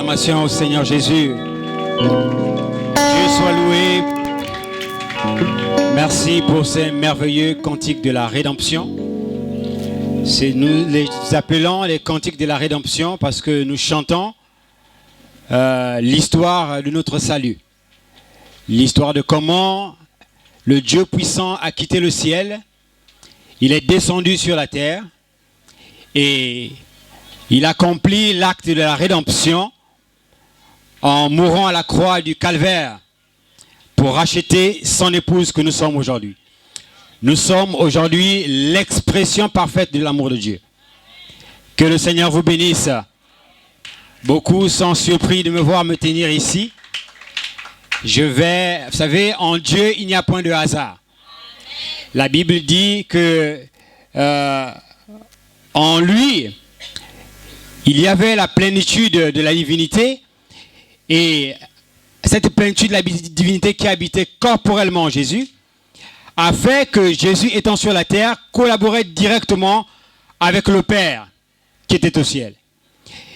Acclamation au Seigneur Jésus. Dieu soit loué. Merci pour ces merveilleux cantiques de la rédemption. Nous les appelons les cantiques de la rédemption parce que nous chantons l'histoire de notre salut. L'histoire de comment le Dieu puissant a quitté le ciel. Il est descendu sur la terre et il accomplit l'acte de la rédemption en mourant à la croix du calvaire pour racheter son épouse que nous sommes aujourd'hui. Nous sommes aujourd'hui l'expression parfaite de l'amour de Dieu. Que le Seigneur vous bénisse. Beaucoup sont surpris de me voir me tenir ici. Vous savez, en Dieu, il n'y a point de hasard. La Bible dit que en lui, il y avait la plénitude de la divinité et cette plénitude de la divinité qui habitait corporellement en Jésus a fait que Jésus étant sur la terre collaborait directement avec le Père qui était au ciel.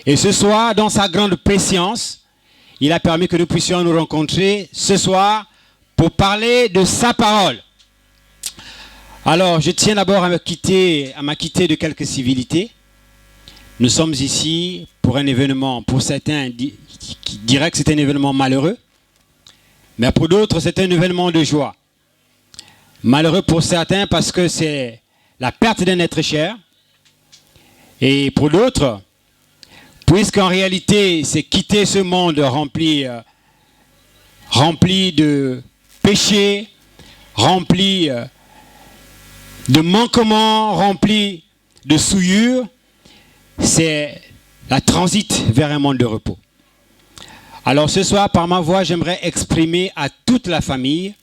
Et ce soir, dans sa grande préscience, il a permis que nous puissions nous rencontrer ce soir pour parler de sa parole. Alors, je tiens d'abord à m'acquitter de quelques civilités. Nous sommes ici pour un événement, pour certains qui diraient que c'est un événement malheureux, mais pour d'autres c'est un événement de joie. Malheureux pour certains parce que c'est la perte d'un être cher, et pour d'autres, puisqu'en réalité c'est quitter ce monde rempli de péchés, rempli de manquements, rempli de souillures, c'est la transit vers un monde de repos. Alors ce soir, par ma voix, j'aimerais exprimer à toute la famille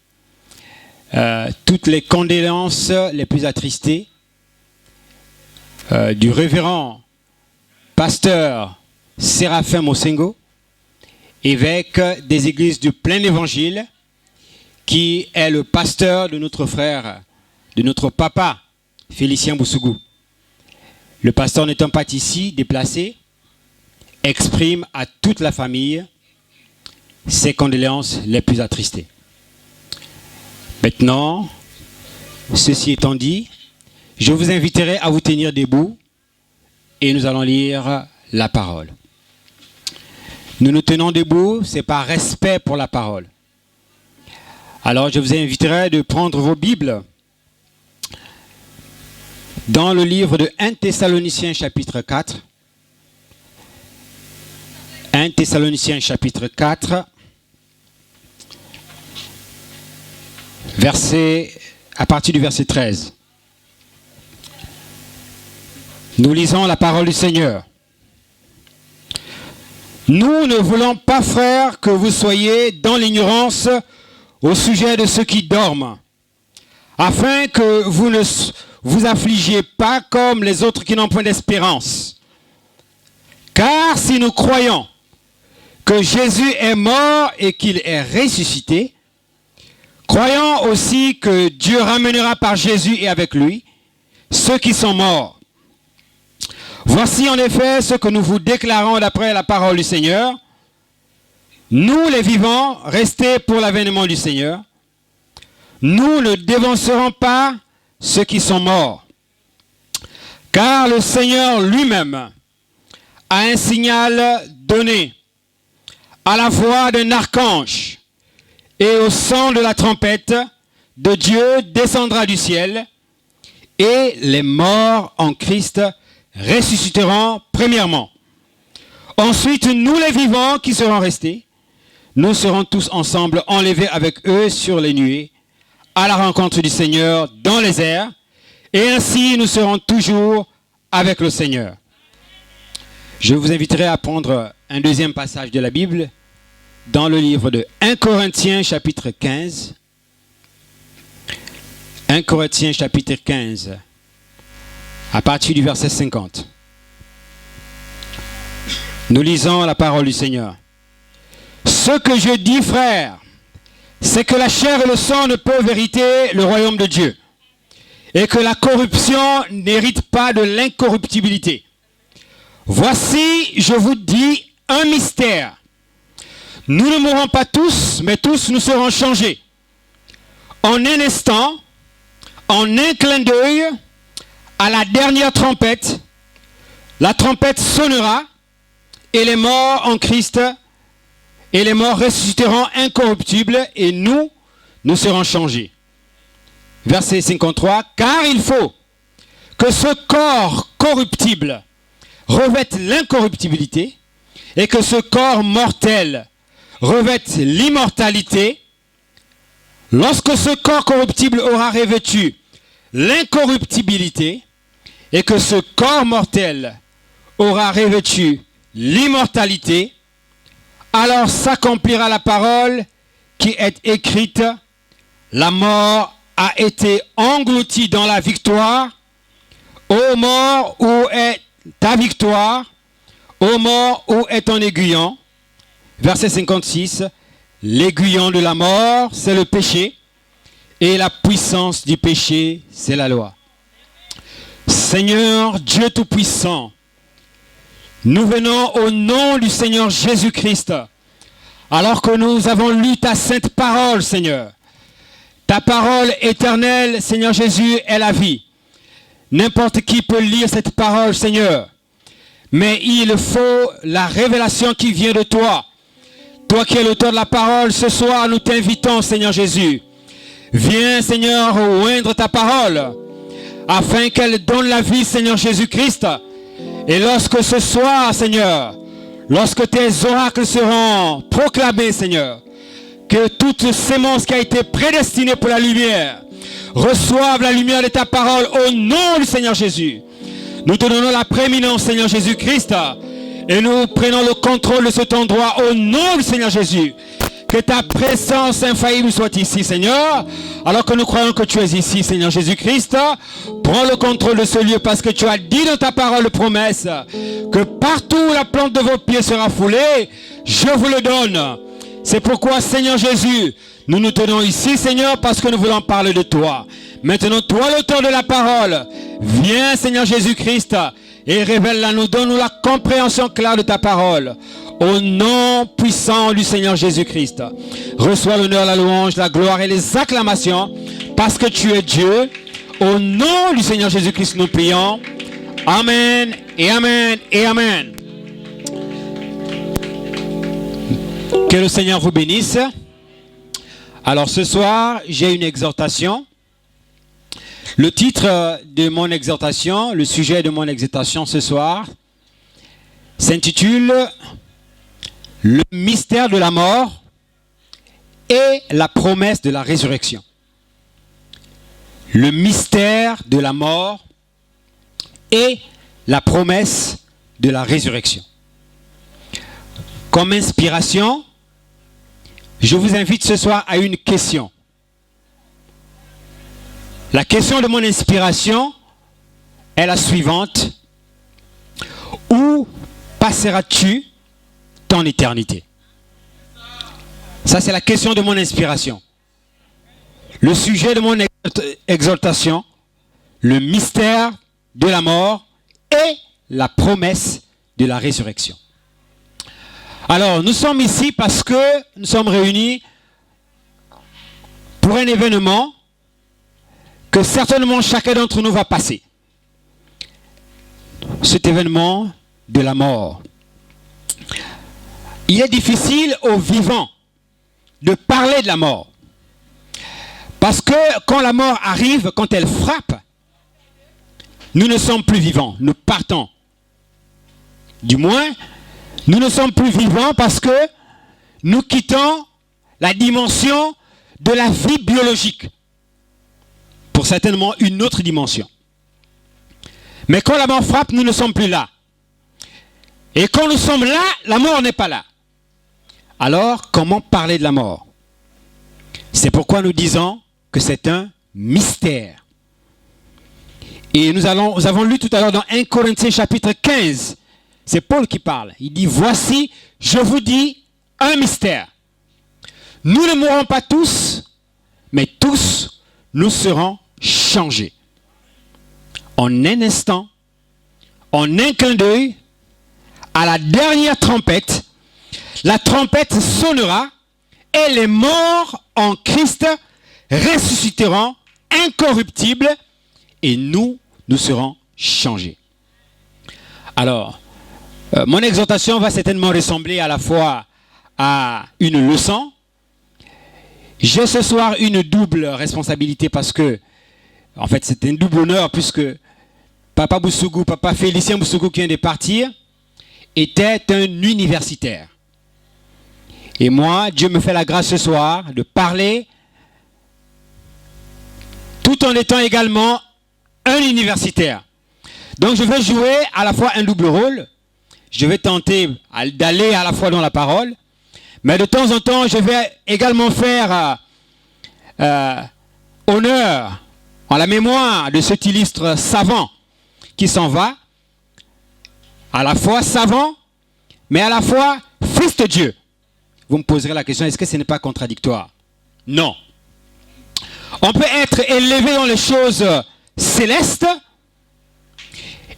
toutes les condoléances les plus attristées du révérend pasteur Séraphin Mosengo, évêque des églises du plein évangile, qui est le pasteur de notre frère, de notre papa, Félicien Boussougou. Le pasteur n'étant pas ici, déplacé, exprime à toute la famille ses condoléances les plus attristées. Maintenant, ceci étant dit, je vous inviterai à vous tenir debout et nous allons lire la parole. Nous nous tenons debout, c'est par respect pour la parole. Alors je vous inviterai de prendre vos Bibles dans le livre de 1 Thessaloniciens chapitre 4. 1 Thessaloniciens chapitre 4, à partir du verset 13. Nous lisons la parole du Seigneur. Nous ne voulons pas, frères, que vous soyez dans l'ignorance au sujet de ceux qui dorment, afin que vous ne vous affligiez pas comme les autres qui n'ont point d'espérance. Car si nous croyons que Jésus est mort et qu'il est ressuscité, croyons aussi que Dieu ramènera par Jésus et avec lui ceux qui sont morts. Voici en effet ce que nous vous déclarons d'après la parole du Seigneur. Nous les vivants, restés pour l'avènement du Seigneur, nous ne dévancerons pas ceux qui sont morts. Car le Seigneur lui-même a un signal donné à la voix d'un archange et au son de la trompette de Dieu descendra du ciel et les morts en Christ ressusciteront premièrement. Ensuite, nous les vivants qui serons restés, nous serons tous ensemble enlevés avec eux sur les nuées à la rencontre du Seigneur dans les airs, et ainsi nous serons toujours avec le Seigneur. Je vous inviterai à prendre un deuxième passage de la Bible dans le livre de 1 Corinthiens chapitre 15. 1 Corinthiens chapitre 15, à partir du verset 50. Nous lisons la parole du Seigneur. Ce que je dis, frères, c'est que la chair et le sang ne peuvent hériter le royaume de Dieu, et que la corruption n'hérite pas de l'incorruptibilité. Voici, je vous dis un mystère. Nous ne mourrons pas tous, mais tous nous serons changés. En un instant, en un clin d'œil, à la dernière trompette, la trompette sonnera et les morts en Christ et les morts ressusciteront incorruptibles et nous serons changés. Verset 53, car il faut que ce corps corruptible revête l'incorruptibilité et que ce corps mortel revête l'immortalité. Lorsque ce corps corruptible aura revêtu l'incorruptibilité et que ce corps mortel aura revêtu l'immortalité, alors s'accomplira la parole qui est écrite, la mort a été engloutie dans la victoire. Ô mort, où est ta victoire? Ô mort, où est ton aiguillon? Verset 56, l'aiguillon de la mort, c'est le péché, et la puissance du péché, c'est la loi. Seigneur Dieu Tout-Puissant, nous venons au nom du Seigneur Jésus-Christ, alors que nous avons lu ta sainte parole, Seigneur. Ta parole éternelle, Seigneur Jésus, est la vie. N'importe qui peut lire cette parole, Seigneur. Mais il faut la révélation qui vient de toi. Toi qui es l'auteur de la parole, ce soir, nous t'invitons, Seigneur Jésus. Viens, Seigneur, oindre ta parole, afin qu'elle donne la vie, Seigneur Jésus-Christ. Et lorsque ce soir, Seigneur, lorsque tes oracles seront proclamés, Seigneur, que toute sémence qui a été prédestinée pour la lumière reçoive la lumière de ta parole au nom du Seigneur Jésus. Nous te donnons la prééminence, Seigneur Jésus-Christ, et nous prenons le contrôle de cet endroit au nom du Seigneur Jésus. Que ta présence infaillible soit ici, Seigneur. Alors que nous croyons que tu es ici, Seigneur Jésus-Christ, prends le contrôle de ce lieu parce que tu as dit dans ta parole de promesse que partout où la plante de vos pieds sera foulée, je vous le donne. C'est pourquoi, Seigneur Jésus, nous nous tenons ici, Seigneur, parce que nous voulons parler de toi. Maintenant, toi, l'auteur de la parole, viens, Seigneur Jésus-Christ, et révèle-la, nous donne-nous la compréhension claire de ta parole. Au nom puissant du Seigneur Jésus-Christ, reçois l'honneur, la louange, la gloire et les acclamations, parce que tu es Dieu. Au nom du Seigneur Jésus-Christ, nous prions. Amen et Amen et Amen. Que le Seigneur vous bénisse. Alors ce soir, j'ai une exhortation. Le titre de mon exhortation, le sujet de mon exhortation ce soir, s'intitule « Le mystère de la mort et la promesse de la résurrection ». Le mystère de la mort et la promesse de la résurrection. Comme inspiration, je vous invite ce soir à une question. La question de mon inspiration est la suivante. Où passeras-tu ton éternité? Ça, c'est la question de mon inspiration. Le sujet de mon exaltation, le mystère de la mort et la promesse de la résurrection. Alors, nous sommes ici parce que nous sommes réunis pour un événement que certainement chacun d'entre nous va passer. Cet événement de la mort. Il est difficile aux vivants de parler de la mort. Parce que quand la mort arrive, quand elle frappe, nous ne sommes plus vivants, nous partons. Du moins, nous ne sommes plus vivants parce que nous quittons la dimension de la vie biologique pour certainement une autre dimension. Mais quand la mort frappe, nous ne sommes plus là. Et quand nous sommes là, la mort n'est pas là. Alors, comment parler de la mort? C'est pourquoi nous disons que c'est un mystère. Et nous avons lu tout à l'heure dans 1 Corinthiens chapitre 15. C'est Paul qui parle. Il dit, voici, je vous dis, un mystère. Nous ne mourrons pas tous, mais tous, nous serons changés. En un instant, en un clin d'œil, à la dernière trompette, la trompette sonnera et les morts en Christ ressusciteront incorruptibles et nous serons changés. Alors, mon exhortation va certainement ressembler à la fois à une leçon. J'ai ce soir une double responsabilité parce que, en fait, c'est un double honneur puisque Papa Boussougou, Papa Félicien Boussougou qui vient de partir, était un universitaire. Et moi, Dieu me fait la grâce ce soir de parler tout en étant également un universitaire. Donc je vais jouer à la fois un double rôle. Je vais tenter d'aller à la fois dans la parole. Mais de temps en temps, je vais également faire honneur en la mémoire de cet illustre savant qui s'en va. À la fois savant, mais à la fois fils de Dieu. Vous me poserez la question, est-ce que ce n'est pas contradictoire? Non. On peut être élevé dans les choses célestes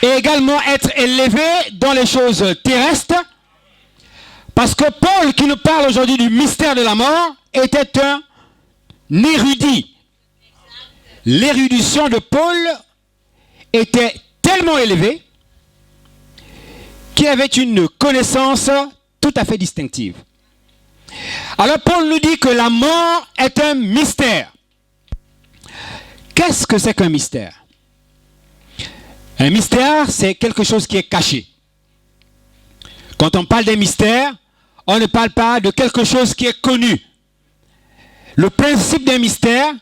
et également être élevé dans les choses terrestres. Parce que Paul, qui nous parle aujourd'hui du mystère de la mort, était un érudit. L'érudition de Paul était tellement élevée qu'il avait une connaissance tout à fait distinctive. Alors Paul nous dit que la mort est un mystère. Qu'est-ce que c'est qu'un mystère? Un mystère, c'est quelque chose qui est caché. Quand on parle des mystères, on ne parle pas de quelque chose qui est connu. Le principe d'un mystère,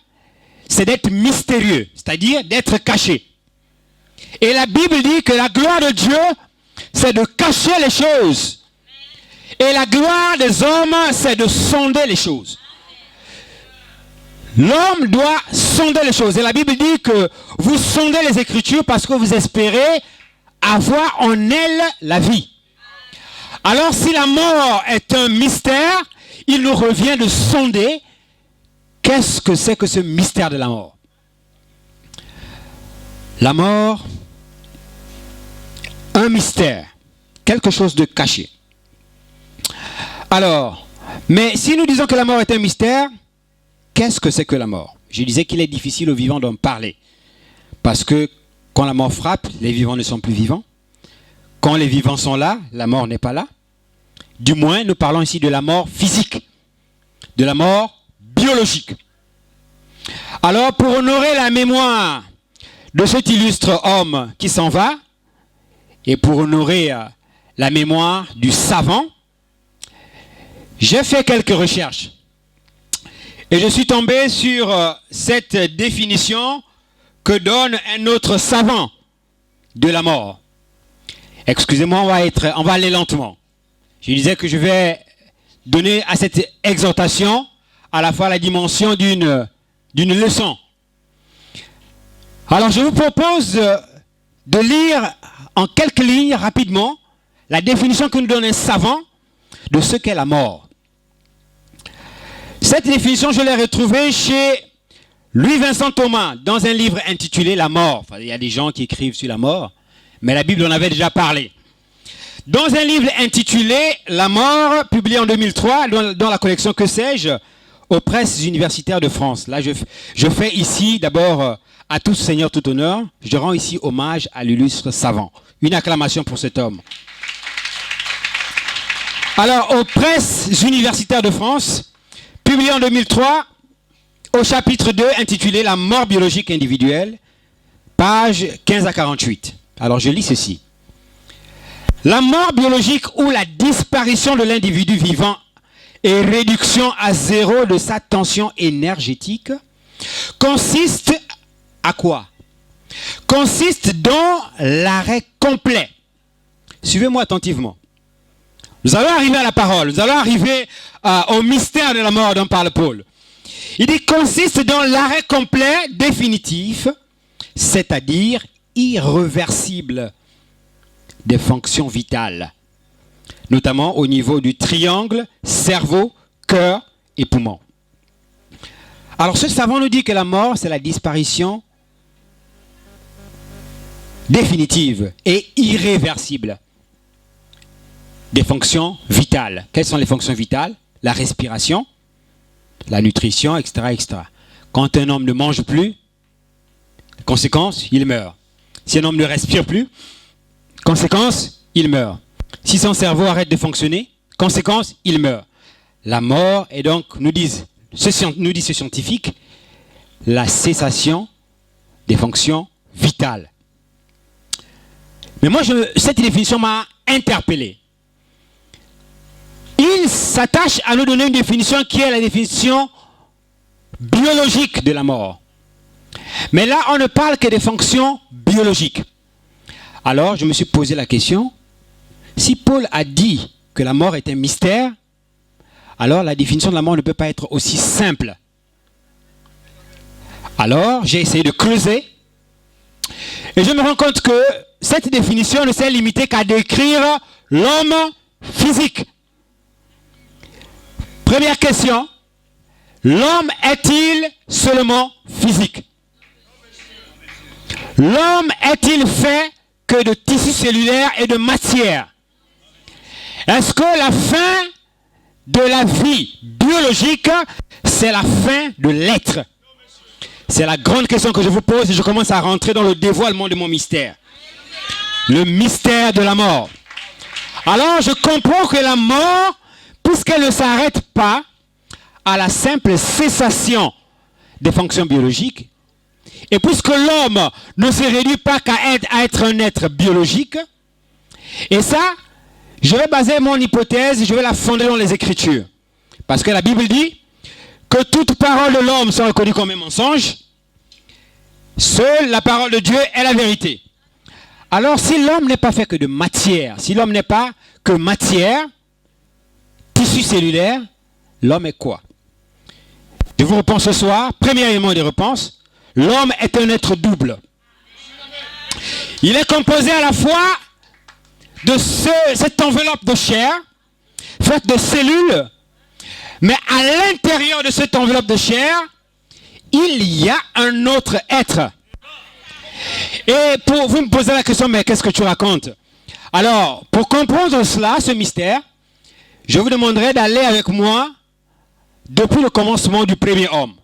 c'est d'être mystérieux, c'est-à-dire d'être caché. Et la Bible dit que la gloire de Dieu, c'est de cacher les choses. Et la gloire des hommes, c'est de sonder les choses. L'homme doit sonder les choses. Et la Bible dit que vous sondez les Écritures parce que vous espérez avoir en elles la vie. Alors si la mort est un mystère, il nous revient de sonder qu'est-ce que c'est que ce mystère de la mort. La mort, un mystère, quelque chose de caché. Alors, mais si nous disons que la mort est un mystère, qu'est-ce que c'est que la mort? Je disais qu'il est difficile aux vivants d'en parler. Parce que quand la mort frappe, les vivants ne sont plus vivants. Quand les vivants sont là, la mort n'est pas là. Du moins, nous parlons ici de la mort physique, de la mort biologique. Alors, pour honorer la mémoire de cet illustre homme qui s'en va, et pour honorer la mémoire du savant, j'ai fait quelques recherches. Et je suis tombé sur cette définition que donne un autre savant de la mort. Excusez-moi, on va aller lentement. Je disais que je vais donner à cette exhortation à la fois la dimension d'une leçon. Alors je vous propose de lire en quelques lignes rapidement la définition que nous donne un savant de ce qu'est la mort. Cette définition, je l'ai retrouvée chez Louis-Vincent Thomas dans un livre intitulé La mort. Enfin, il y a des gens qui écrivent sur la mort, mais la Bible en avait déjà parlé. Dans un livre intitulé La mort, publié en 2003 dans la collection Que sais-je aux presses universitaires de France. Là, je fais ici d'abord à tout Seigneur, tout honneur. Je rends ici hommage à l'illustre savant. Une acclamation pour cet homme. Alors, aux presses universitaires de France, publié en 2003, au chapitre 2, intitulé La mort biologique individuelle, page 15 à 48. Alors, je lis ceci. La mort biologique ou la disparition de l'individu vivant et réduction à zéro de sa tension énergétique consiste à quoi? Consiste dans l'arrêt complet. Suivez-moi attentivement. Nous allons arriver à la parole, nous allons arriver au mystère de la mort dont parle Paul. Il dit consiste dans l'arrêt complet définitif, c'est-à-dire irréversible des fonctions vitales, notamment au niveau du triangle, cerveau, cœur et poumon. Alors ce savant nous dit que la mort, c'est la disparition définitive et irréversible des fonctions vitales. Quelles sont les fonctions vitales? La respiration, la nutrition, etc., etc. Quand un homme ne mange plus, conséquence, il meurt. Si un homme ne respire plus, conséquence, il meurt. Si son cerveau arrête de fonctionner, conséquence, il meurt. La mort est donc, nous dit ce scientifique, la cessation des fonctions vitales. Mais moi, cette définition m'a interpellé. Il s'attache à nous donner une définition qui est la définition biologique de la mort. Mais là, on ne parle que des fonctions biologiques. Alors, je me suis posé la question, si Paul a dit que la mort est un mystère, alors la définition de la mort ne peut pas être aussi simple. Alors, j'ai essayé de creuser, et je me rends compte que cette définition ne s'est limitée qu'à décrire l'homme physique. Première question, l'homme est-il seulement physique? L'homme est-il fait que de tissus cellulaires et de matière? Est-ce que la fin de la vie biologique, c'est la fin de l'être? C'est la grande question que je vous pose et je commence à rentrer dans le dévoilement de mon mystère. Le mystère de la mort. Alors je comprends que la mort, puisqu'elle ne s'arrête pas à la simple cessation des fonctions biologiques, et puisque l'homme ne se réduit pas qu'à être un être biologique, et ça, je vais baser mon hypothèse, je vais la fonder dans les Écritures. Parce que la Bible dit que toute parole de l'homme soit reconnue comme un mensonge, seule la parole de Dieu est la vérité. Alors si l'homme n'est pas fait que de matière, si l'homme n'est pas que matière, tissu cellulaire, l'homme est quoi? Je vous réponds ce soir, premier élément de réponse, l'homme est un être double. Il est composé à la fois de cette enveloppe de chair, faite de cellules, mais à l'intérieur de cette enveloppe de chair, il y a un autre être. Et pour vous me posez la question, mais qu'est-ce que tu racontes? Alors, pour comprendre cela, ce mystère, je vous demanderai d'aller avec moi depuis le commencement du premier homme,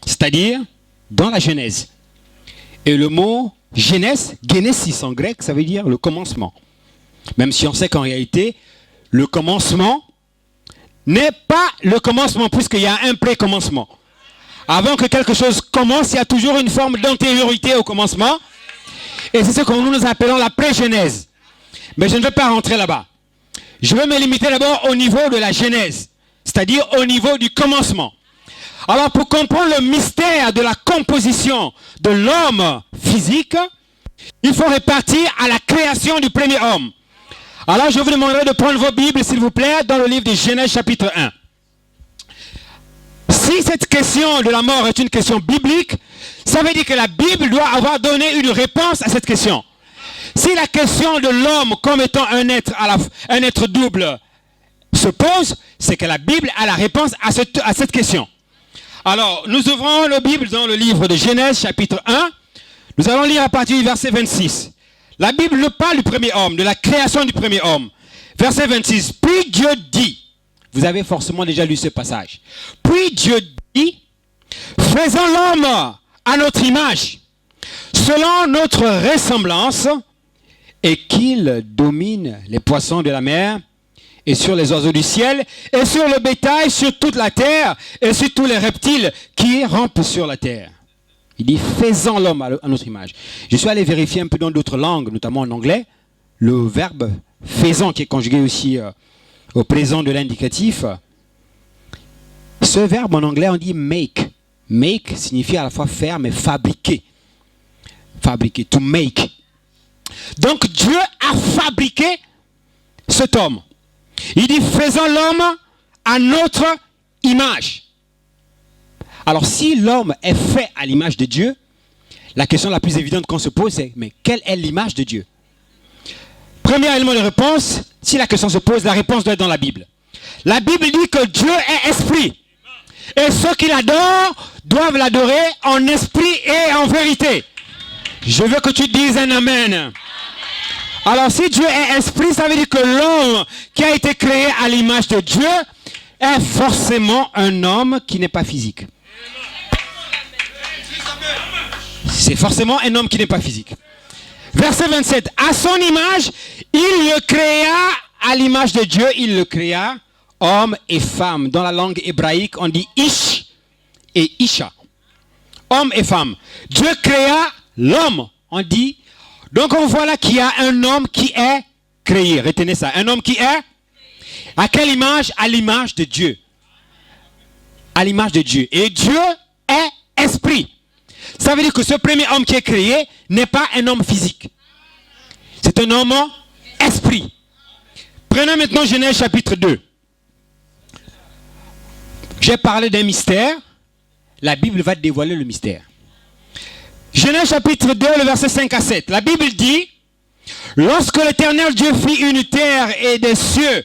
c'est-à-dire dans la Genèse. Et le mot Genèse, Genesis en grec, ça veut dire le commencement. Même si on sait qu'en réalité, le commencement n'est pas le commencement puisqu'il y a un pré-commencement. Avant que quelque chose commence, il y a toujours une forme d'antériorité au commencement. Et c'est ce que nous appelons la pré-genèse. Mais je ne vais pas rentrer là-bas. Je vais me limiter d'abord au niveau de la genèse, c'est-à-dire au niveau du commencement. Alors pour comprendre le mystère de la composition de l'homme physique, il faut répartir à la création du premier homme. Alors je vous demanderai de prendre vos Bibles, s'il vous plaît, dans le livre de Genèse chapitre 1. Si cette question de la mort est une question biblique, ça veut dire que la Bible doit avoir donné une réponse à cette question. Si la question de l'homme comme étant un être double se pose, c'est que la Bible a la réponse à cette question. Alors, nous ouvrons la Bible dans le livre de Genèse chapitre 1. Nous allons lire à partir du verset 26. La Bible nous parle du premier homme, de la création du premier homme. Verset 26. Puis Dieu dit, vous avez forcément déjà lu ce passage. Puis Dieu dit, faisons l'homme à notre image, selon notre ressemblance, et qu'il domine les poissons de la mer, et sur les oiseaux du ciel, et sur le bétail, sur toute la terre, et sur tous les reptiles qui rampent sur la terre. Il dit, faisons l'homme à notre image. Je suis allé vérifier un peu dans d'autres langues, notamment en anglais, le verbe faisons, qui est conjugué aussi au présent de l'indicatif. Ce verbe en anglais, on dit make. Make signifie à la fois faire, mais fabriquer. Fabriquer, to make. Donc Dieu a fabriqué cet homme. Il dit, faisons l'homme à notre image. Alors si l'homme est fait à l'image de Dieu, la question la plus évidente qu'on se pose, c'est, mais quelle est l'image de Dieu? Premier élément de réponse, si la question se pose, la réponse doit être dans la Bible. La Bible dit que Dieu est esprit. Et ceux qui l'adorent doivent l'adorer en esprit et en vérité. Je veux que tu dises un amen. Alors si Dieu est esprit, ça veut dire que l'homme qui a été créé à l'image de Dieu est forcément un homme qui n'est pas physique. C'est forcément un homme qui n'est pas physique. Verset 27. À son image, il le créa à l'image de Dieu, il le créa homme et femme. Dans la langue hébraïque, on dit Ish et Isha. Homme et femme. Dieu créa l'homme, on dit. Donc on voit là qu'il y a un homme qui est créé. Retenez ça. Un homme qui est à quelle image? À l'image de Dieu. À l'image de Dieu. Et Dieu est esprit. Ça veut dire que ce premier homme qui est créé n'est pas un homme physique. C'est un homme esprit. Prenons maintenant Genèse chapitre 2. J'ai parlé d'un mystère. La Bible va dévoiler le mystère. Genèse chapitre 2, le verset 5 à 7. La Bible dit: lorsque l'Éternel Dieu fit une terre et des cieux,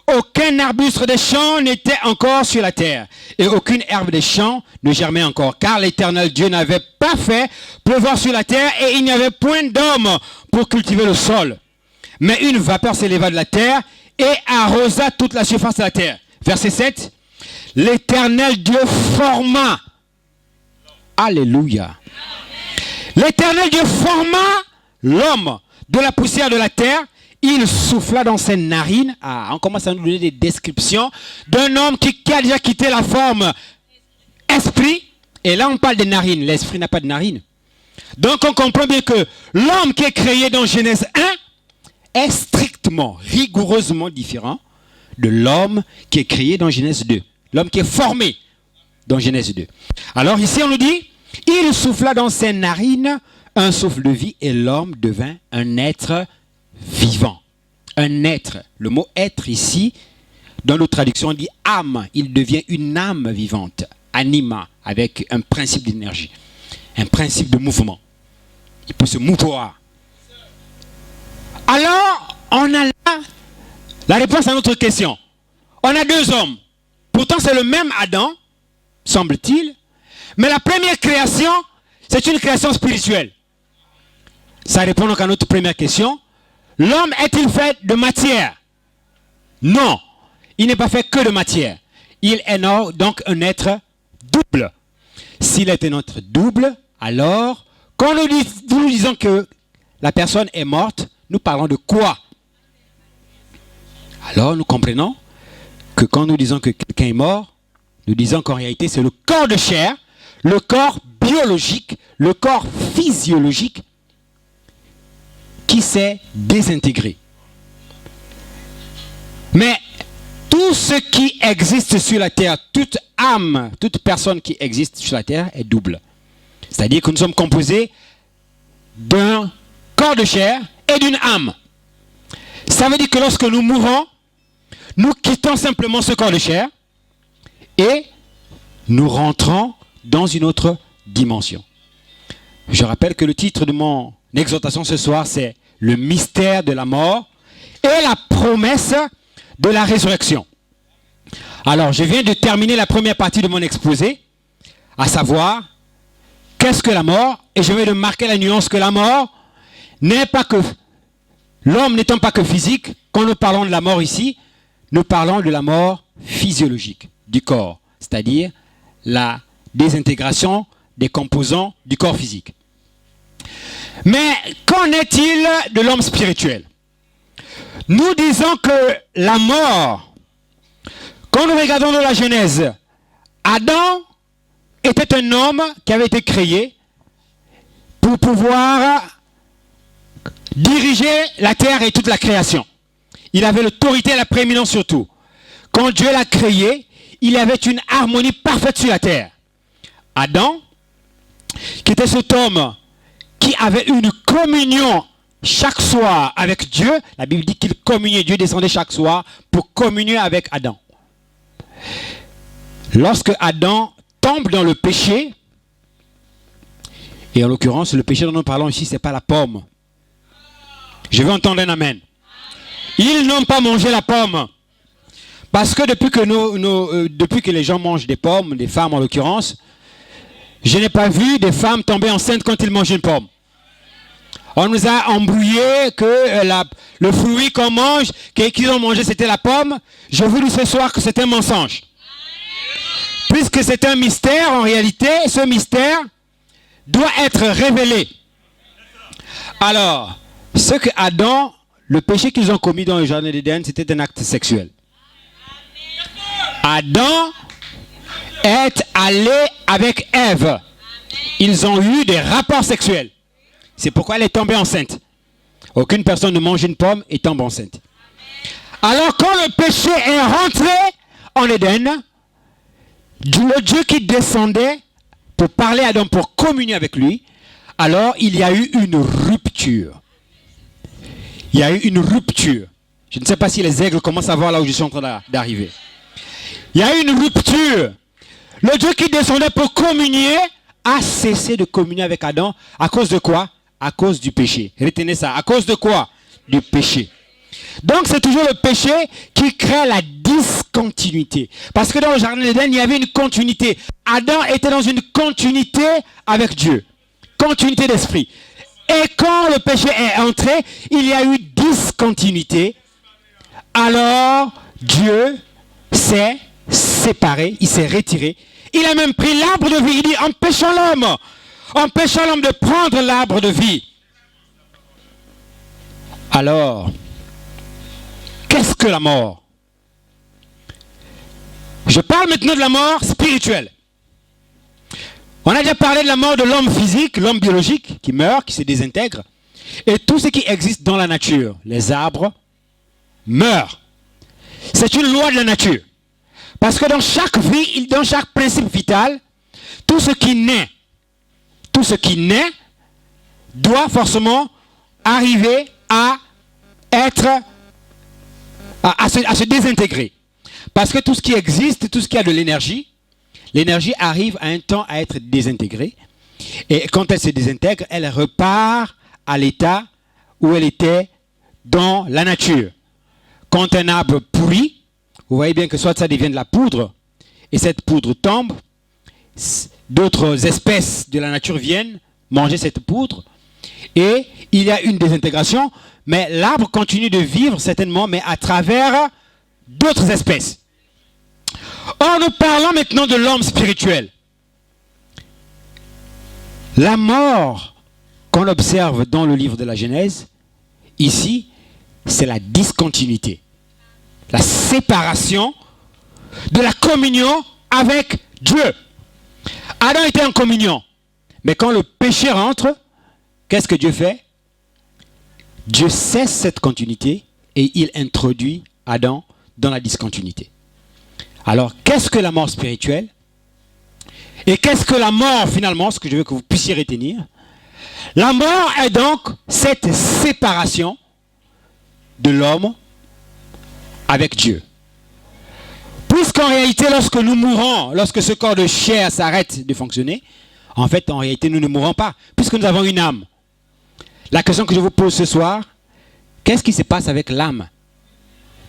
aucun arbuste des champs n'était encore sur la terre, et aucune herbe des champs ne germait encore, car l'Éternel Dieu n'avait pas fait pleuvoir sur la terre, et il n'y avait point d'homme pour cultiver le sol. Mais une vapeur s'éleva de la terre et arrosa toute la surface de la terre. Verset 7. L'Éternel Dieu forma. Alléluia. L'Éternel Dieu forma l'homme de la poussière de la terre. Il souffla dans ses narines. Ah, on commence à nous donner des descriptions d'un homme qui a déjà quitté la forme esprit. Et là, on parle des narines. L'esprit n'a pas de narines. Donc, on comprend bien que l'homme qui est créé dans Genèse 1 est strictement, rigoureusement différent de l'homme qui est créé dans Genèse 2. L'homme qui est formé dans Genèse 2. Alors ici, on nous dit, il souffla dans ses narines un souffle de vie et l'homme devint un être vivant. Un être. Le mot être ici, dans nos traductions, on dit âme. Il devient une âme vivante. Anima, avec un principe d'énergie. Un principe de mouvement. Il peut se mouvoir. Alors, on a là la réponse à notre question. On a deux hommes. Pourtant, c'est le même Adam, semble-t-il. Mais la première création, c'est une création spirituelle. Ça répond donc à notre première question. L'homme est-il fait de matière? Non. Il n'est pas fait que de matière. Il est donc un être double. S'il est un être double, alors, quand nous disons que la personne est morte, nous parlons de quoi? Alors, nous comprenons que quand nous disons que quelqu'un est mort, nous disons qu'en réalité, c'est le corps de chair, le corps biologique, le corps physiologique qui s'est désintégré. Mais tout ce qui existe sur la terre, toute âme, toute personne qui existe sur la terre est double. C'est-à-dire que nous sommes composés d'un corps de chair et d'une âme. Ça veut dire que lorsque nous mourons, nous quittons simplement ce corps de chair et nous rentrons dans une autre dimension. Je rappelle que le titre de mon exhortation ce soir, c'est le mystère de la mort et la promesse de la résurrection. Alors, je viens de terminer la première partie de mon exposé, à savoir, qu'est-ce que la mort? Et je viens de marquer la nuance que la mort n'est pas que, l'homme n'étant pas que physique, quand nous parlons de la mort ici, nous parlons de la mort physiologique du corps, c'est-à-dire la désintégration des composants du corps physique. Mais qu'en est-il de l'homme spirituel? Nous disons que la mort, quand nous regardons dans la Genèse, Adam était un homme qui avait été créé pour pouvoir diriger la terre et toute la création. Il avait l'autorité et la prééminence sur tout. Quand Dieu l'a créé, il avait une harmonie parfaite sur la terre. Adam, qui était cet homme qui avait une communion chaque soir avec Dieu, la Bible dit qu'il communiait, Dieu descendait chaque soir pour communier avec Adam. Lorsque Adam tombe dans le péché, et en l'occurrence, le péché dont nous parlons ici, ce n'est pas la pomme. Je veux entendre un amen. Ils n'ont pas mangé la pomme. Parce que depuis que les gens mangent des pommes, des femmes en l'occurrence, je n'ai pas vu des femmes tomber enceintes quand ils mangent une pomme. On nous a embrouillé que le fruit qu'on mange, qu'ils ont mangé, c'était la pomme. Je vous dis ce soir que c'est un mensonge. Puisque c'est un mystère, en réalité, ce mystère doit être révélé. Alors, ce que Adam, le péché qu'ils ont commis dans le jardin d'Éden, c'était un acte sexuel. Adam est allé avec Ève. Ils ont eu des rapports sexuels. C'est pourquoi elle est tombée enceinte. Aucune personne ne mange une pomme et tombe enceinte. Alors quand le péché est rentré en Éden, le Dieu qui descendait pour parler à Adam, pour communier avec lui, alors il y a eu une rupture. Il y a eu une rupture. Je ne sais pas si les aigles commencent à voir là où je suis en train d'arriver. Il y a eu une rupture. Le Dieu qui descendait pour communier a cessé de communier avec Adam. À cause de quoi? À cause du péché. Retenez ça. À cause de quoi? Du péché. Donc c'est toujours le péché qui crée la discontinuité. Parce que dans le jardin d'Éden, il y avait une continuité. Adam était dans une continuité avec Dieu. Continuité d'esprit. Et quand le péché est entré, il y a eu discontinuité. Alors Dieu s'est séparé, il s'est retiré. Il a même pris l'arbre de vie. Il dit, empêchons l'homme de prendre l'arbre de vie. Alors, qu'est-ce que la mort? Je parle maintenant de la mort spirituelle. On a déjà parlé de la mort de l'homme physique, l'homme biologique qui meurt, qui se désintègre. Et tout ce qui existe dans la nature, les arbres, meurent. C'est une loi de la nature. Parce que dans chaque vie, dans chaque principe vital, tout ce qui naît doit forcément arriver à se désintégrer. Parce que tout ce qui existe, tout ce qui a de l'énergie arrive à un temps à être désintégrée. Et quand elle se désintègre, elle repart à l'état où elle était dans la nature. Quand un arbre pourrit, vous voyez bien que soit ça devient de la poudre, et cette poudre tombe, d'autres espèces de la nature viennent manger cette poudre, et il y a une désintégration, mais l'arbre continue de vivre certainement, mais à travers d'autres espèces. Or, nous parlons maintenant de l'homme spirituel. La mort qu'on observe dans le livre de la Genèse, ici, c'est la discontinuité. La séparation de la communion avec Dieu. Adam était en communion. Mais quand le péché rentre, qu'est-ce que Dieu fait? Dieu cesse cette continuité et il introduit Adam dans la discontinuité. Alors, qu'est-ce que la mort spirituelle? Et qu'est-ce que la mort finalement? Ce que je veux que vous puissiez retenir. La mort est donc cette séparation de l'homme avec Dieu. Puisqu'en réalité, lorsque nous mourons, lorsque ce corps de chair s'arrête de fonctionner, en fait, en réalité, nous ne mourrons pas, puisque nous avons une âme. La question que je vous pose ce soir, qu'est-ce qui se passe avec l'âme?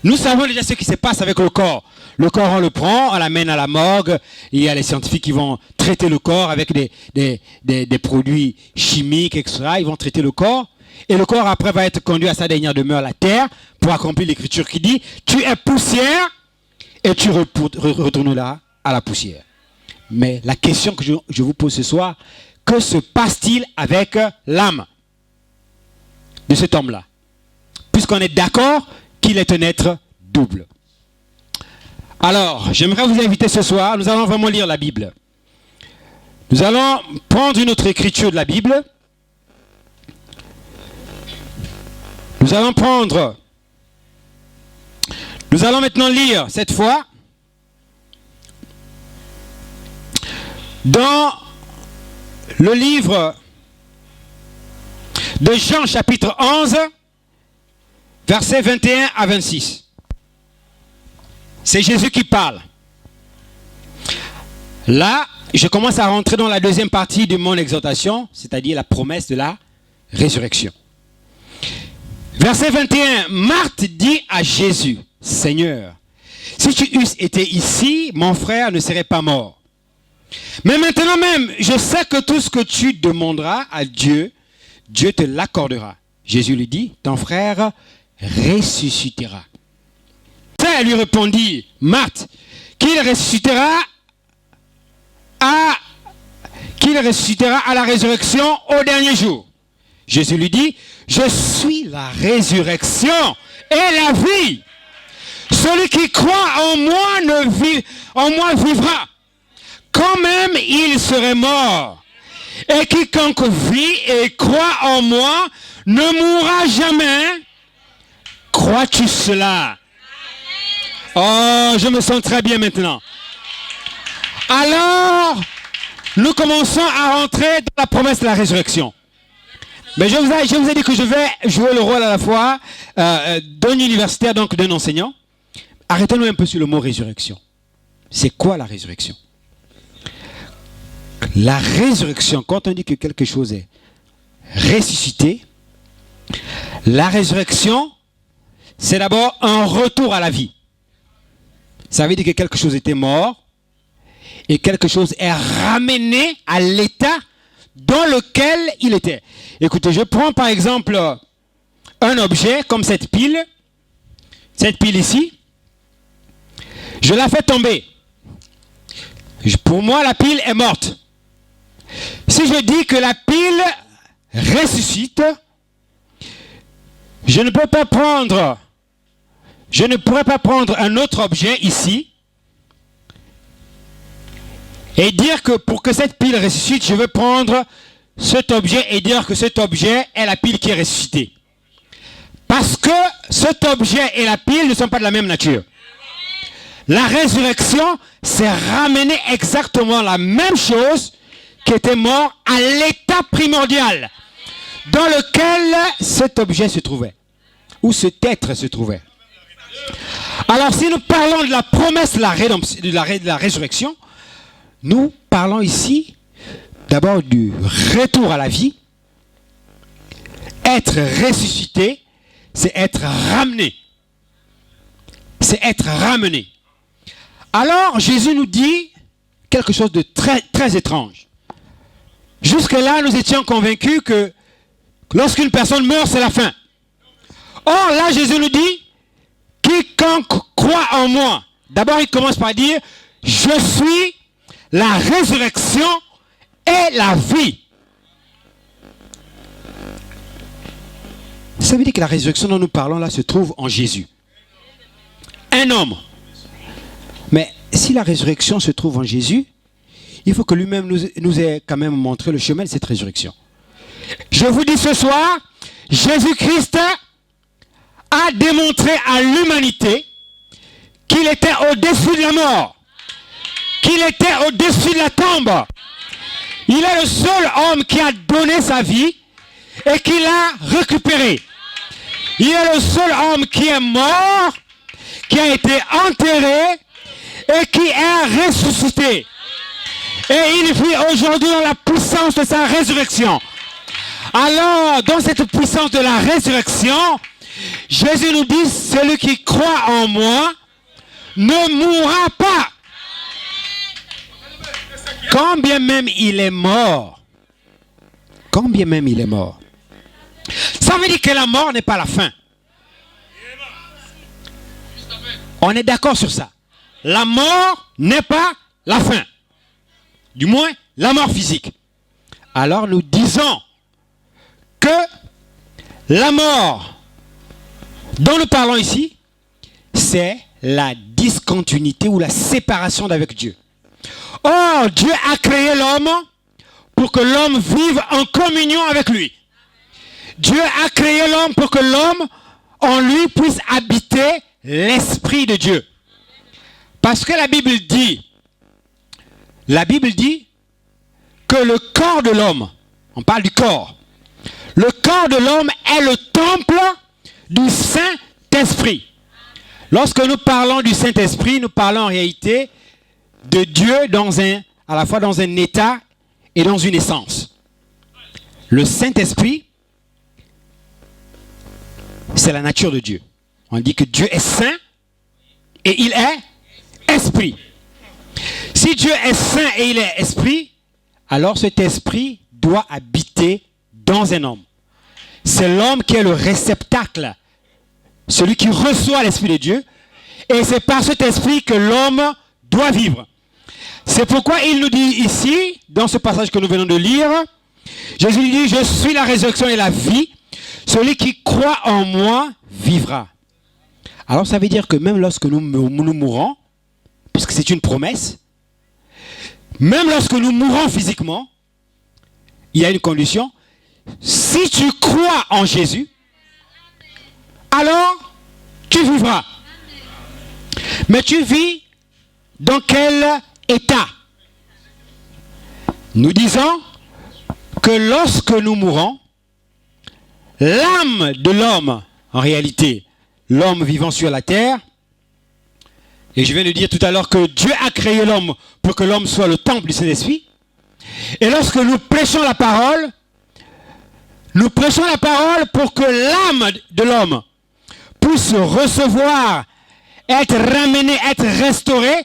Nous savons déjà ce qui se passe avec le corps. Le corps, on le prend, on l'amène à la morgue. Il y a les scientifiques qui vont traiter le corps avec des produits chimiques, etc. Ils vont traiter le corps. Et le corps, après, va être conduit à sa dernière demeure, la terre, pour accomplir l'écriture qui dit « Tu es poussière et tu retourneras à la poussière. » Mais la question que je vous pose ce soir, que se passe-t-il avec l'âme de cet homme-là? Puisqu'on est d'accord qu'il est un être double. Alors, j'aimerais vous inviter ce soir, nous allons vraiment lire la Bible. Nous allons prendre une autre écriture de la Bible. Nous allons maintenant lire cette fois dans le livre de Jean chapitre 11, versets 21 à 26. C'est Jésus qui parle. Là, je commence à rentrer dans la deuxième partie de mon exhortation, c'est-à-dire la promesse de la résurrection. Verset 21, Marthe dit à Jésus, « Seigneur, si tu eusses été ici, mon frère ne serait pas mort. Mais maintenant même, je sais que tout ce que tu demanderas à Dieu, Dieu te l'accordera. Jésus lui dit, ton frère ressuscitera. Elle lui répondit, Marthe, qu'il ressuscitera à la résurrection au dernier jour. Jésus lui dit, je suis la résurrection et la vie. Celui qui croit en moi vivra, quand même il serait mort. Et quiconque vit et croit en moi ne mourra jamais. Crois-tu cela? Oh, je me sens très bien maintenant. Alors, nous commençons à rentrer dans la promesse de la résurrection. Mais je vous ai dit que je vais jouer le rôle à la fois d'un universitaire, donc d'un enseignant. Arrêtons-nous un peu sur le mot résurrection. C'est quoi la résurrection? La résurrection, quand on dit que quelque chose est ressuscité, la résurrection, c'est d'abord un retour à la vie. Ça veut dire que quelque chose était mort et quelque chose est ramené à l'état dans lequel il était. Écoutez, je prends par exemple un objet comme cette pile ici. Je la fais tomber. Pour moi, la pile est morte. Si je dis que la pile ressuscite, je ne pourrais pas prendre un autre objet ici et dire que pour que cette pile ressuscite, je veux prendre cet objet et dire que cet objet est la pile qui est ressuscitée. Parce que cet objet et la pile ne sont pas de la même nature. La résurrection, c'est ramener exactement la même chose qui était mort à l'état primordial dans lequel cet objet se trouvait, ou cet être se trouvait. Alors si nous parlons de la promesse de la résurrection, nous parlons ici d'abord du retour à la vie. Être ressuscité, c'est être ramené. C'est être ramené. Alors Jésus nous dit quelque chose de très, très étrange. Jusque-là, nous étions convaincus que lorsqu'une personne meurt, c'est la fin. Or, là, Jésus nous dit, quiconque croit en moi. D'abord, il commence par dire, je suis la résurrection et la vie. Ça veut dire que la résurrection dont nous parlons là se trouve en Jésus. Un homme. Mais si la résurrection se trouve en Jésus, il faut que lui-même nous ait quand même montré le chemin de cette résurrection. Je vous dis ce soir, Jésus-Christ a démontré à l'humanité qu'il était au-dessus de la mort, qu'il était au-dessus de la tombe. Il est le seul homme qui a donné sa vie et qui l'a récupérée. Il est le seul homme qui est mort, qui a été enterré et qui est ressuscité. Et il vit aujourd'hui dans la puissance de sa résurrection. Alors, dans cette puissance de la résurrection, Jésus nous dit, celui qui croit en moi ne mourra pas. Quand bien même il est mort. Quand bien même il est mort. Ça veut dire que la mort n'est pas la fin. On est d'accord sur ça. La mort n'est pas la fin. Du moins, la mort physique. Alors nous disons que la mort dont nous parlons ici, c'est la discontinuité ou la séparation d'avec Dieu. Or, Dieu a créé l'homme pour que l'homme vive en communion avec lui. Dieu a créé l'homme pour que l'homme, en lui, puisse habiter l'Esprit de Dieu. Parce que la Bible dit que le corps de l'homme, on parle du corps, le corps de l'homme est le temple du Saint-Esprit. Lorsque nous parlons du Saint-Esprit, nous parlons en réalité de Dieu à la fois dans un état et dans une essence. Le Saint-Esprit, c'est la nature de Dieu. On dit que Dieu est saint et il est esprit. Si Dieu est saint et il est esprit, alors cet esprit doit habiter dans un homme. c'est l'homme qui est le réceptacle, celui qui reçoit l'Esprit de Dieu. Et c'est par cet esprit que l'homme doit vivre. C'est pourquoi il nous dit ici, dans ce passage que nous venons de lire, Jésus dit, je suis la résurrection et la vie. Celui qui croit en moi vivra. Alors ça veut dire que même lorsque nous mourrons, puisque c'est une promesse, même lorsque nous mourons physiquement, il y a une condition. Si tu crois en Jésus, alors tu vivras. Mais tu vis dans quel état? Nous disons que lorsque nous mourons, l'âme de l'homme, en réalité, l'homme vivant sur la terre, et je viens de dire tout à l'heure que Dieu a créé l'homme pour que l'homme soit le temple du Saint-Esprit. Et lorsque nous prêchons la parole pour que l'âme de l'homme puisse recevoir, être ramenée, être restaurée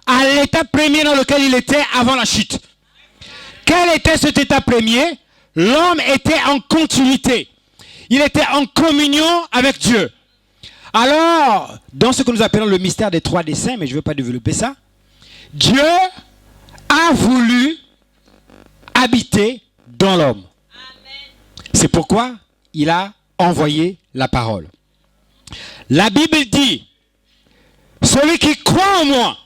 à l'état premier dans lequel il était avant la chute. Quel était cet état premier? L'homme était en continuité. Il était en communion avec Dieu. Alors, dans ce que nous appelons le mystère des trois desseins, mais je ne veux pas développer ça, Dieu a voulu habiter dans l'homme. C'est pourquoi il a envoyé la parole. La Bible dit, celui qui croit en moi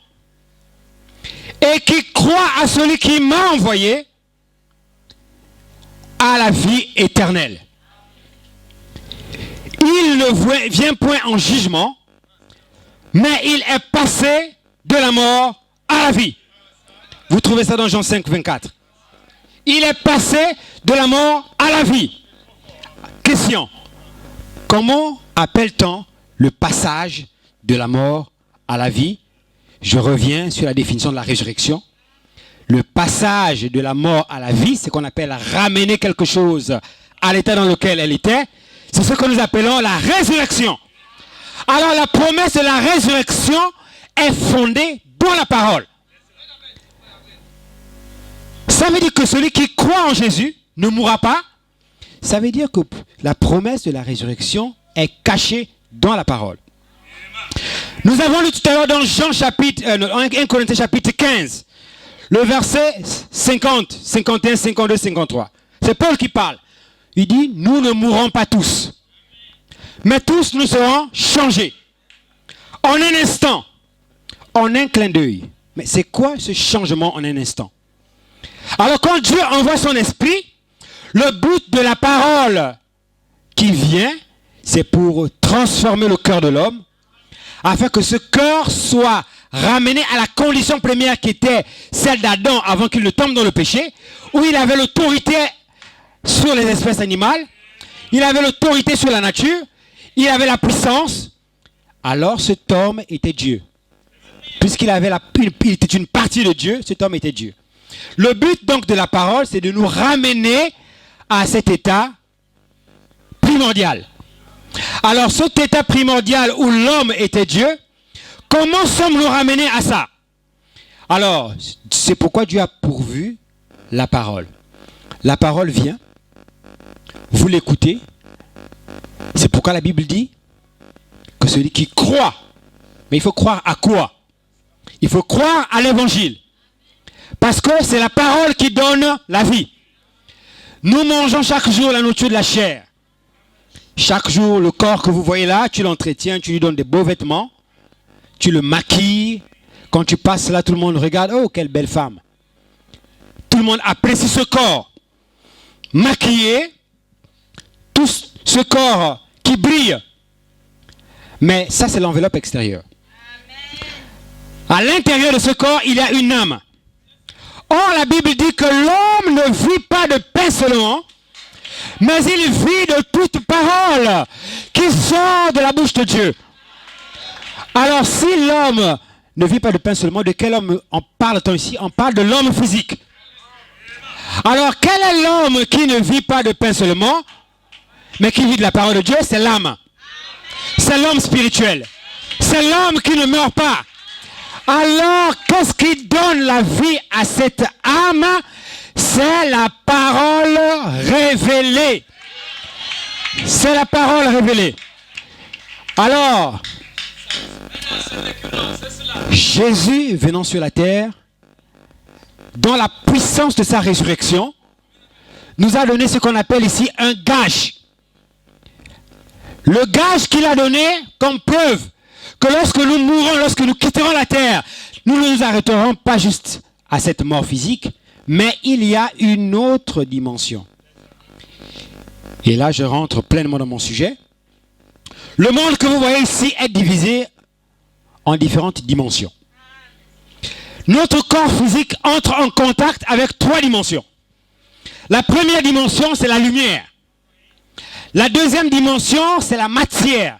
et qui croit à celui qui m'a envoyé a la vie éternelle. Il ne vient point en jugement, mais il est passé de la mort à la vie. Vous trouvez ça dans Jean 5, 24. Il est passé de la mort à la vie. Question. Comment appelle-t-on le passage de la mort à la vie? Je reviens sur la définition de la résurrection. Le passage de la mort à la vie, c'est qu'on appelle ramener quelque chose à l'état dans lequel elle était. C'est ce que nous appelons la résurrection. Alors la promesse de la résurrection est fondée dans la parole. Ça veut dire que celui qui croit en Jésus ne mourra pas. Ça veut dire que la promesse de la résurrection est cachée dans la parole. Nous avons lu tout à l'heure dans Jean 1 Corinthiens chapitre 15, le verset 50, 51, 52, 53. C'est Paul qui parle. Il dit, nous ne mourrons pas tous, mais tous nous serons changés. En un instant, en un clin d'œil. Mais c'est quoi ce changement en un instant? Alors quand Dieu envoie son esprit, le but de la parole qui vient, c'est pour transformer le cœur de l'homme, afin que ce cœur soit ramené à la condition première qui était celle d'Adam avant qu'il ne tombe dans le péché, où il avait l'autorité sur les espèces animales, il avait l'autorité sur la nature, il avait la puissance. Alors cet homme était Dieu. Puisqu'il avait il était une partie de Dieu, cet homme était Dieu. Le but donc de la parole, c'est de nous ramener à cet état primordial. Alors cet état primordial où l'homme était Dieu, comment sommes-nous ramenés à ça? Alors, c'est pourquoi Dieu a pourvu la parole. La parole vient, vous l'écoutez. C'est pourquoi la Bible dit que celui qui croit, mais il faut croire à quoi? Il faut croire à l'évangile. Parce que c'est la parole qui donne la vie. Nous mangeons chaque jour la nourriture de la chair. Chaque jour, le corps que vous voyez là, tu l'entretiens, tu lui donnes des beaux vêtements, tu le maquilles. Quand tu passes là, tout le monde regarde, oh, quelle belle femme. Tout le monde apprécie ce corps maquillé, tout ce corps qui brille. Mais ça, c'est l'enveloppe extérieure. À l'intérieur de ce corps, il y a une âme. Or, la Bible dit que l'homme ne vit pas de pain seulement, mais il vit de toute parole qui sort de la bouche de Dieu. Alors, si l'homme ne vit pas de pain seulement, de quel homme on parle-t-on ici? On parle de l'homme physique. Alors, quel est l'homme qui ne vit pas de pain seulement, mais qui vit de la parole de Dieu? C'est l'âme. C'est l'homme spirituel. C'est l'homme qui ne meurt pas. Alors, qu'est-ce qui donne la vie à cette âme? C'est la parole révélée. C'est la parole révélée. Alors, Jésus venant sur la terre, dans la puissance de sa résurrection, nous a donné ce qu'on appelle ici un gage. Le gage qu'il a donné comme preuve que lorsque nous mourrons, lorsque nous quitterons la terre, nous ne nous arrêterons pas juste à cette mort physique, mais il y a une autre dimension. Et là, je rentre pleinement dans mon sujet. Le monde que vous voyez ici est divisé en différentes dimensions. Notre corps physique entre en contact avec 3 dimensions. La première dimension, c'est la lumière. La deuxième dimension, c'est la matière.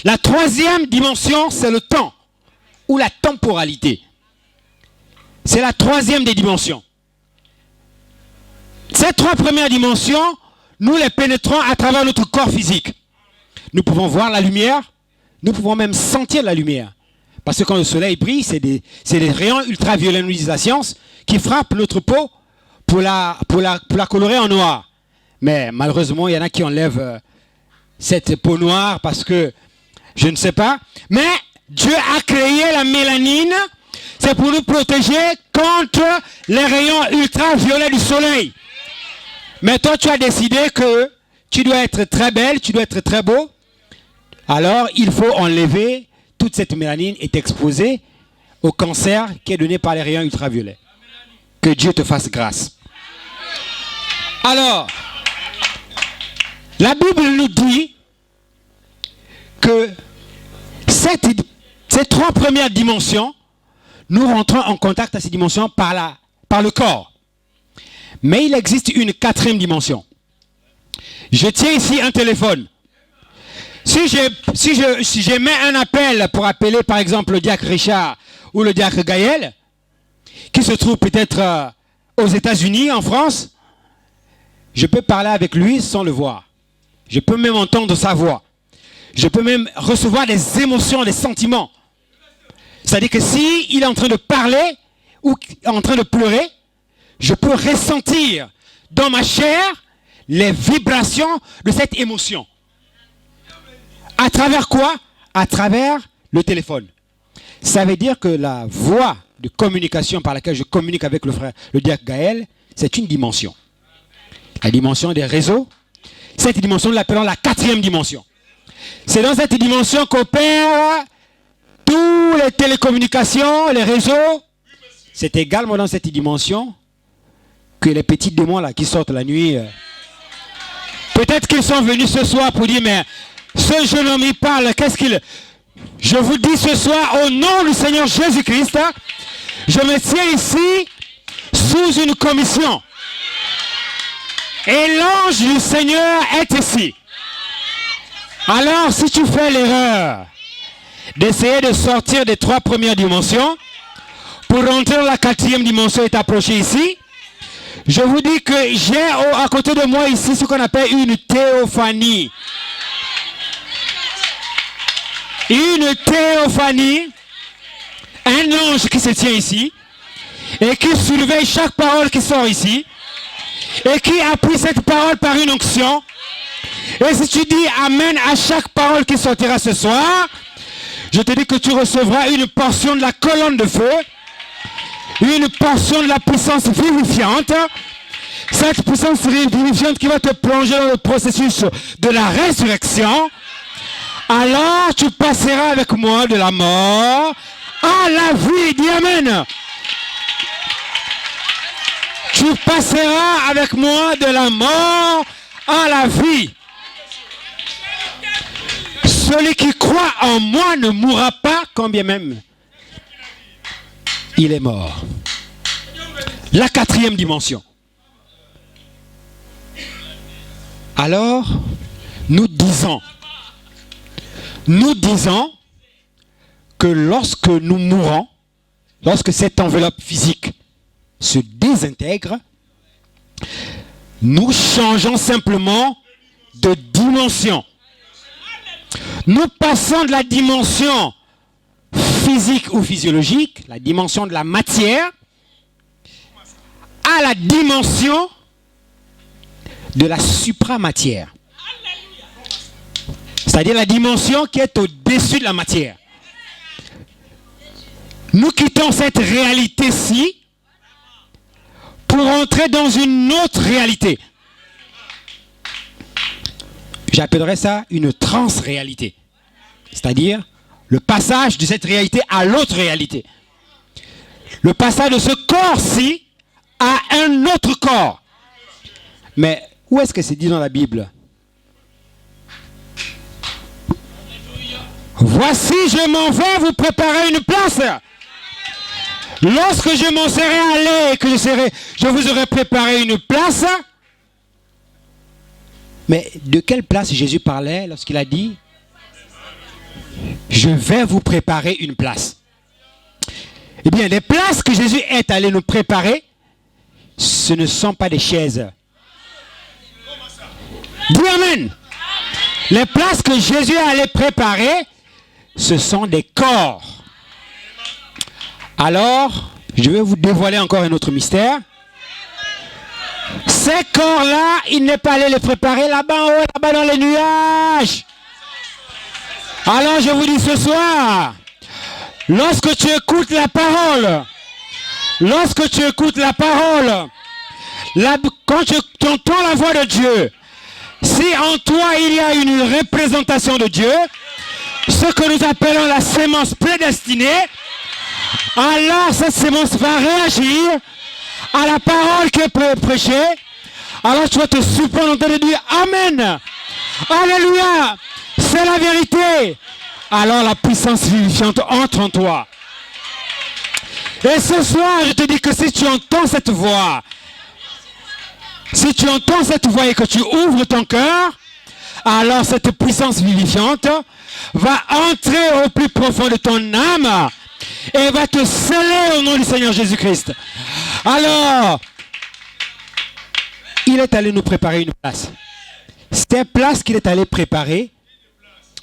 La troisième dimension, c'est le temps ou la temporalité. C'est la troisième des dimensions. Ces 3 premières dimensions, nous les pénétrons à travers notre corps physique. Nous pouvons voir la lumière, nous pouvons même sentir la lumière. Parce que quand le soleil brille, c'est des rayons ultraviolets, nous disent la science, qui frappent notre peau pour la colorer en noir. Mais malheureusement, il y en a qui enlèvent cette peau noire parce que, je ne sais pas. Mais Dieu a créé la mélanine, c'est pour nous protéger contre les rayons ultraviolets du soleil. Mais toi, tu as décidé que tu dois être très belle, tu dois être très beau. Alors, il faut enlever toute cette mélanine et t'exposer au cancer qui est donné par les rayons ultraviolets. Que Dieu te fasse grâce. Alors, la Bible nous dit que ces 3 premières dimensions, nous rentrons en contact à ces dimensions par le corps. Mais il existe une 4e dimension. Je tiens ici un téléphone. Si j'émets un appel pour appeler par exemple le diacre Richard ou le diacre Gaël, qui se trouve peut-être aux États-Unis, en France, je peux parler avec lui sans le voir. Je peux même entendre sa voix. Je peux même recevoir des émotions, des sentiments. C'est-à-dire que s'il est en train de parler ou en train de pleurer, je peux ressentir dans ma chair les vibrations de cette émotion. À travers quoi? À travers le téléphone. Ça veut dire que la voie de communication par laquelle je communique avec le diacre Gaël, c'est une dimension. La dimension des réseaux. Cette dimension, nous l'appelons la 4e dimension. C'est dans cette dimension qu'opèrent toutes les télécommunications, les réseaux. C'est également dans cette dimension que les petits démons là qui sortent la nuit, peut-être qu'ils sont venus ce soir pour dire, mais ce jeune homme il parle, qu'est-ce qu'il... Je vous dis ce soir, au nom du Seigneur Jésus-Christ, je me tiens ici sous une commission. Et l'ange du Seigneur est ici. Alors, si tu fais l'erreur d'essayer de sortir des 3 premières dimensions, pour rentrer dans la 4e dimension et t'approcher ici, je vous dis que j'ai à côté de moi ici ce qu'on appelle une théophanie. Une théophanie, un ange qui se tient ici et qui surveille chaque parole qui sort ici et qui appuie cette parole par une onction. Et si tu dis Amen à chaque parole qui sortira ce soir, je te dis que tu recevras une portion de la colonne de feu, une portion de la puissance vivifiante, cette puissance vivifiante qui va te plonger dans le processus de la résurrection. Alors tu passeras avec moi de la mort à la vie. Dis Amen. Tu passeras avec moi de la mort à la vie. Celui qui croit en moi ne mourra pas, quand bien même il est mort. La 4e dimension. Alors, nous disons que lorsque nous mourons, lorsque cette enveloppe physique se désintègre, nous changeons simplement de dimension. Nous passons de la dimension physique ou physiologique, la dimension de la matière, à la dimension de la supramatière. C'est-à-dire la dimension qui est au-dessus de la matière. Nous quittons cette réalité-ci pour entrer dans une autre réalité. J'appellerais ça une transréalité. C'est-à-dire le passage de cette réalité à l'autre réalité. Le passage de ce corps-ci à un autre corps. Mais où est-ce que c'est dit dans la Bible? Voici, je m'en vais vous préparer une place. Lorsque je m'en serai allé et que je vous aurai préparé une place. Mais de quelle place Jésus parlait lorsqu'il a dit je vais vous préparer une place? Eh bien, les places que Jésus est allé nous préparer, ce ne sont pas des chaises. Dis Amen. Les places que Jésus est allé préparer, ce sont des corps. Alors, je vais vous dévoiler encore un autre mystère. Ces corps-là, il n'est pas allé les préparer là-bas en haut, là-bas dans les nuages. Alors, je vous dis ce soir, lorsque tu écoutes la parole, quand tu entends la voix de Dieu, si en toi il y a une représentation de Dieu, ce que nous appelons la sémence prédestinée, alors cette sémence va réagir à la parole qui est prêchée. Alors tu vas te surprendre en train de dire Amen. Alléluia. C'est la vérité. Alors la puissance vivifiante entre en toi. Et ce soir, je te dis que si tu entends cette voix, et que tu ouvres ton cœur, alors cette puissance vivifiante va entrer au plus profond de ton âme et va te sceller au nom du Seigneur Jésus-Christ. Alors, il est allé nous préparer une place. Ces places qu'il est allé préparer,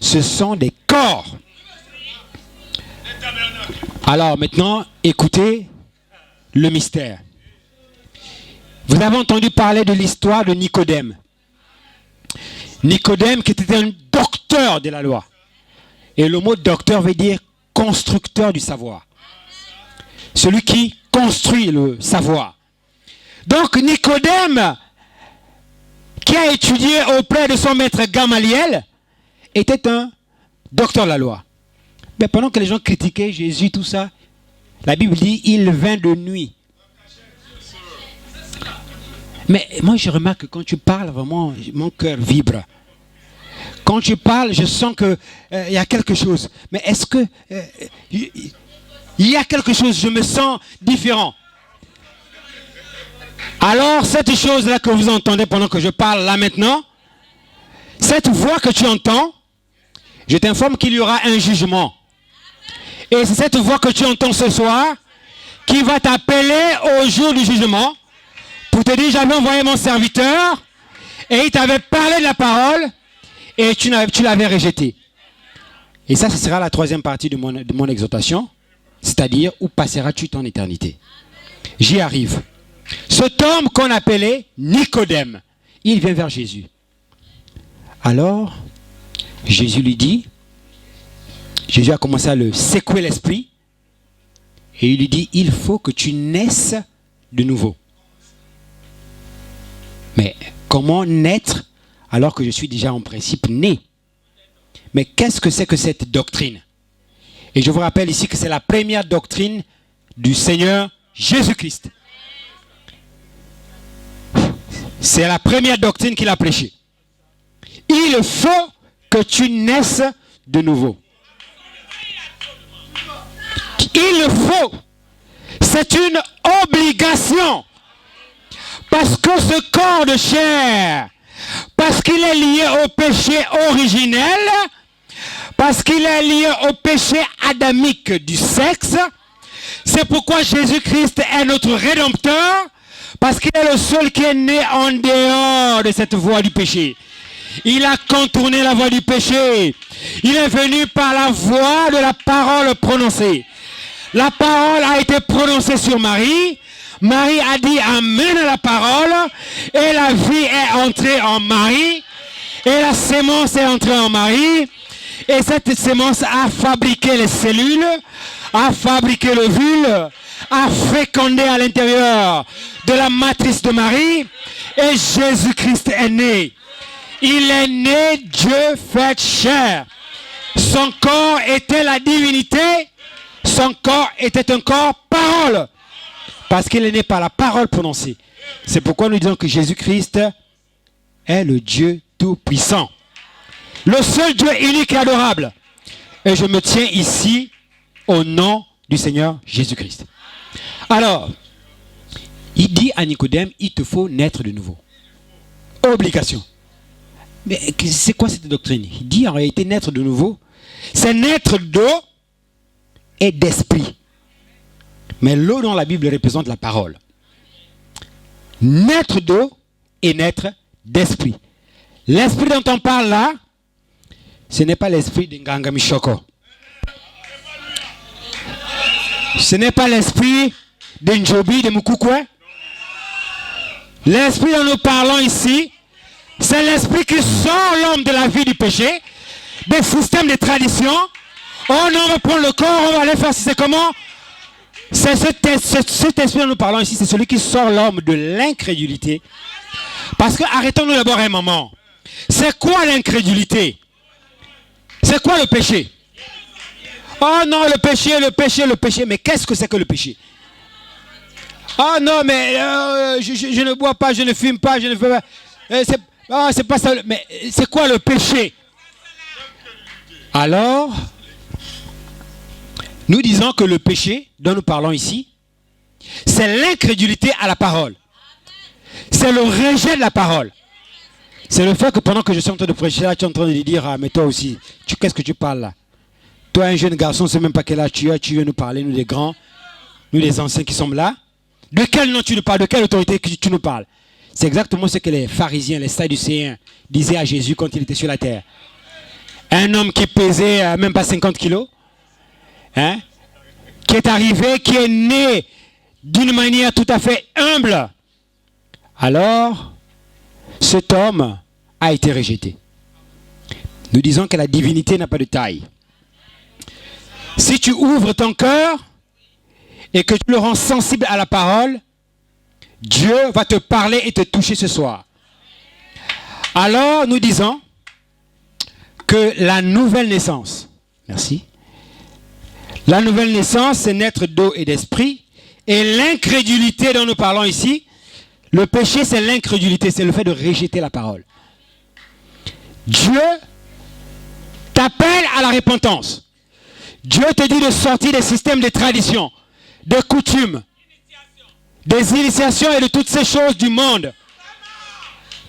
ce sont des corps. Alors maintenant, écoutez le mystère. Vous avez entendu parler de l'histoire de Nicodème. Nicodème qui était un docteur de la loi. Et le mot docteur veut dire constructeur du savoir. Celui qui construit le savoir. Donc Nicodème, qui a étudié auprès de son maître Gamaliel, était un docteur de la loi. Mais pendant que les gens critiquaient Jésus, tout ça, la Bible dit, il vint de nuit. Mais moi je remarque que quand tu parles, vraiment, mon cœur vibre. Quand tu parles, je sens que y a quelque chose. Mais est-ce que il y a quelque chose, je me sens différent. Alors, cette chose-là que vous entendez pendant que je parle là maintenant, cette voix que tu entends, je t'informe qu'il y aura un jugement. Et c'est cette voix que tu entends ce soir qui va t'appeler au jour du jugement pour te dire, j'avais envoyé mon serviteur et il t'avait parlé de la parole et tu l'avais rejeté. Et ça, ce sera la troisième partie de mon exhortation, c'est-à-dire, où passeras-tu ton éternité? J'y arrive. Cet homme qu'on appelait Nicodème, il vient vers Jésus. Alors, Jésus lui dit, Jésus a commencé à le secouer l'esprit, et il lui dit, il faut que tu naisses de nouveau. Mais comment naître alors que je suis déjà en principe né? Mais qu'est-ce que c'est que cette doctrine? Et je vous rappelle ici que c'est la première doctrine du Seigneur Jésus-Christ. C'est la première doctrine qu'il a prêchée. Il faut que tu naisses de nouveau. Il faut. C'est une obligation. Parce que ce corps de chair, parce qu'il est lié au péché originel, parce qu'il est lié au péché adamique du sexe, c'est pourquoi Jésus-Christ est notre rédempteur, parce qu'il est le seul qui est né en dehors de cette voie du péché. Il a contourné la voie du péché. Il est venu par la voie de la parole prononcée. La parole a été prononcée sur Marie. Marie a dit Amen à la parole. Et la vie est entrée en Marie. Et la sémence est entrée en Marie. Et cette sémence a fabriqué les cellules, a fabriqué l'ovule, a fécondé à l'intérieur de la matrice de Marie. Et Jésus-Christ est né. Il est né, Dieu fait chair. Son corps était la divinité. Son corps était un corps parole. Parce qu'il est né par la parole prononcée. C'est pourquoi nous disons que Jésus-Christ est le Dieu tout-puissant. Le seul Dieu unique et adorable. Et je me tiens ici au nom du Seigneur Jésus-Christ. Alors, il dit à Nicodème, il te faut naître de nouveau. Obligation. Mais c'est quoi cette doctrine? Il dit en réalité naître de nouveau, c'est naître d'eau et d'esprit. Mais l'eau dans la Bible représente la parole. Naître d'eau et naître d'esprit. L'esprit dont on parle là, ce n'est pas l'esprit de Nganga Mishoko. Ce n'est pas l'esprit de Njobi, de Mukukwe. L'esprit dont nous parlons ici, c'est l'esprit qui sort l'homme de la vie du péché, des systèmes de tradition. On en reprend le corps, on va aller faire c'est comment. C'est cet esprit dont nous parlons ici, c'est celui qui sort l'homme de l'incrédulité. Parce que, arrêtons-nous d'abord un moment. C'est quoi l'incrédulité? C'est quoi le péché? Oh non, le péché. Mais qu'est-ce que c'est que le péché? Oh non, mais je ne bois pas, je ne fume pas, je ne fais pas. C'est pas ça. Mais c'est quoi le péché? Alors, nous disons que le péché dont nous parlons ici, c'est l'incrédulité à la parole. C'est le rejet de la parole. C'est le fait que pendant que je suis en train de prêcher là, tu es en train de dire, ah mais toi aussi, qu'est-ce que tu parles là? Toi un jeune garçon, on ne sait même pas quel âge tu as, tu veux nous parler, nous les grands, nous les anciens qui sommes là. De quel nom tu nous parles? De quelle autorité tu nous parles? C'est exactement ce que les pharisiens, les sadducéens disaient à Jésus quand il était sur la terre. Un homme qui pesait même pas 50 kilos, hein, qui est arrivé, qui est né d'une manière tout à fait humble. Alors, cet homme a été rejeté. Nous disons que la divinité n'a pas de taille. Si tu ouvres ton cœur et que tu le rends sensible à la parole, Dieu va te parler et te toucher ce soir. Alors, nous disons que la nouvelle naissance, merci, la nouvelle naissance, c'est naître d'eau et d'esprit. Et l'incrédulité dont nous parlons ici, le péché, c'est l'incrédulité, c'est le fait de rejeter la parole. Dieu t'appelle à la repentance. Dieu te dit de sortir des systèmes de tradition, de coutumes, des initiations et de toutes ces choses du monde.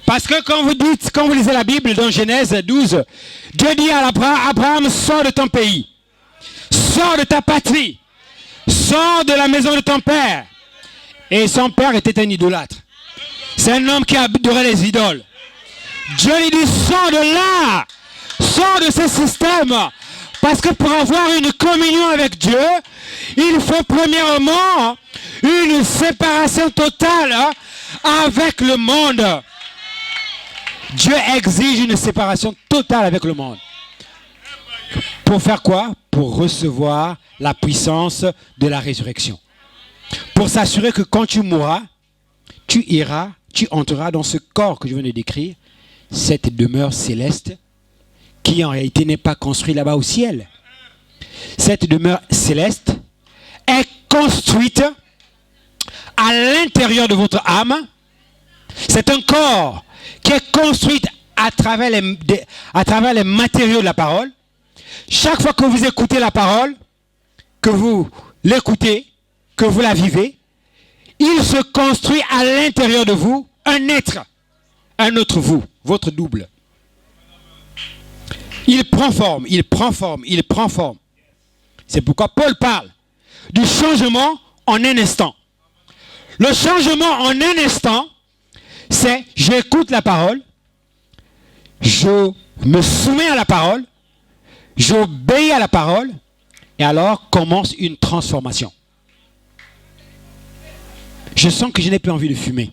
Parce que quand vous lisez la Bible dans Genèse 12, Dieu dit à Abraham, sors de ton pays, sors de ta patrie, sors de la maison de ton père. Et son père était un idolâtre. C'est un homme qui adorait les idoles. Dieu lui dit, sors de là, sors de ce système. Parce que pour avoir une communion avec Dieu, il faut premièrement une séparation totale avec le monde. Dieu exige une séparation totale avec le monde. Pour faire quoi? Pour recevoir la puissance de la résurrection. Pour s'assurer que quand tu mourras, tu iras, tu entreras dans ce corps que je viens de décrire, cette demeure céleste, qui en réalité n'est pas construite là-bas au ciel. Cette demeure céleste est construite à l'intérieur de votre âme. C'est un corps qui est construit à travers les matériaux de la parole. Chaque fois que vous écoutez la parole, que vous l'écoutez, que vous la vivez, il se construit à l'intérieur de vous un être, un autre vous, votre double. Il prend forme, il prend forme, il prend forme. C'est pourquoi Paul parle du changement en un instant. Le changement en un instant, c'est j'écoute la parole, je me soumets à la parole, j'obéis à la parole, et alors commence une transformation. Je sens que je n'ai plus envie de fumer.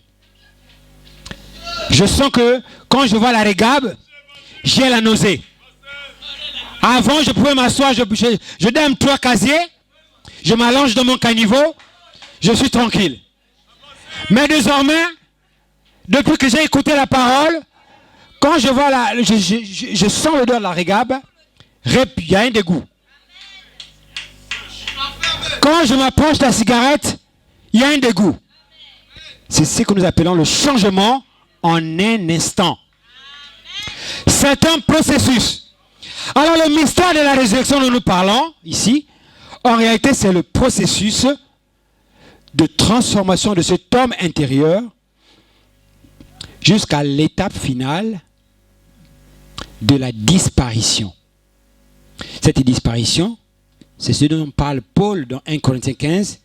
Je sens que quand je vois la régabe, j'ai la nausée. Avant, je pouvais m'asseoir, je donne 3 casiers, je m'allonge dans mon caniveau, je suis tranquille. Mais désormais, depuis que j'ai écouté la parole, quand je vois je sens l'odeur de la régabe, il y a un dégoût. Quand je m'approche de la cigarette, il y a un dégoût. C'est ce que nous appelons le changement en un instant. C'est un processus. Alors le mystère de la résurrection dont nous parlons ici, en réalité c'est le processus de transformation de cet homme intérieur jusqu'à l'étape finale de la disparition. Cette disparition, c'est ce dont parle Paul dans 1 Corinthiens 15.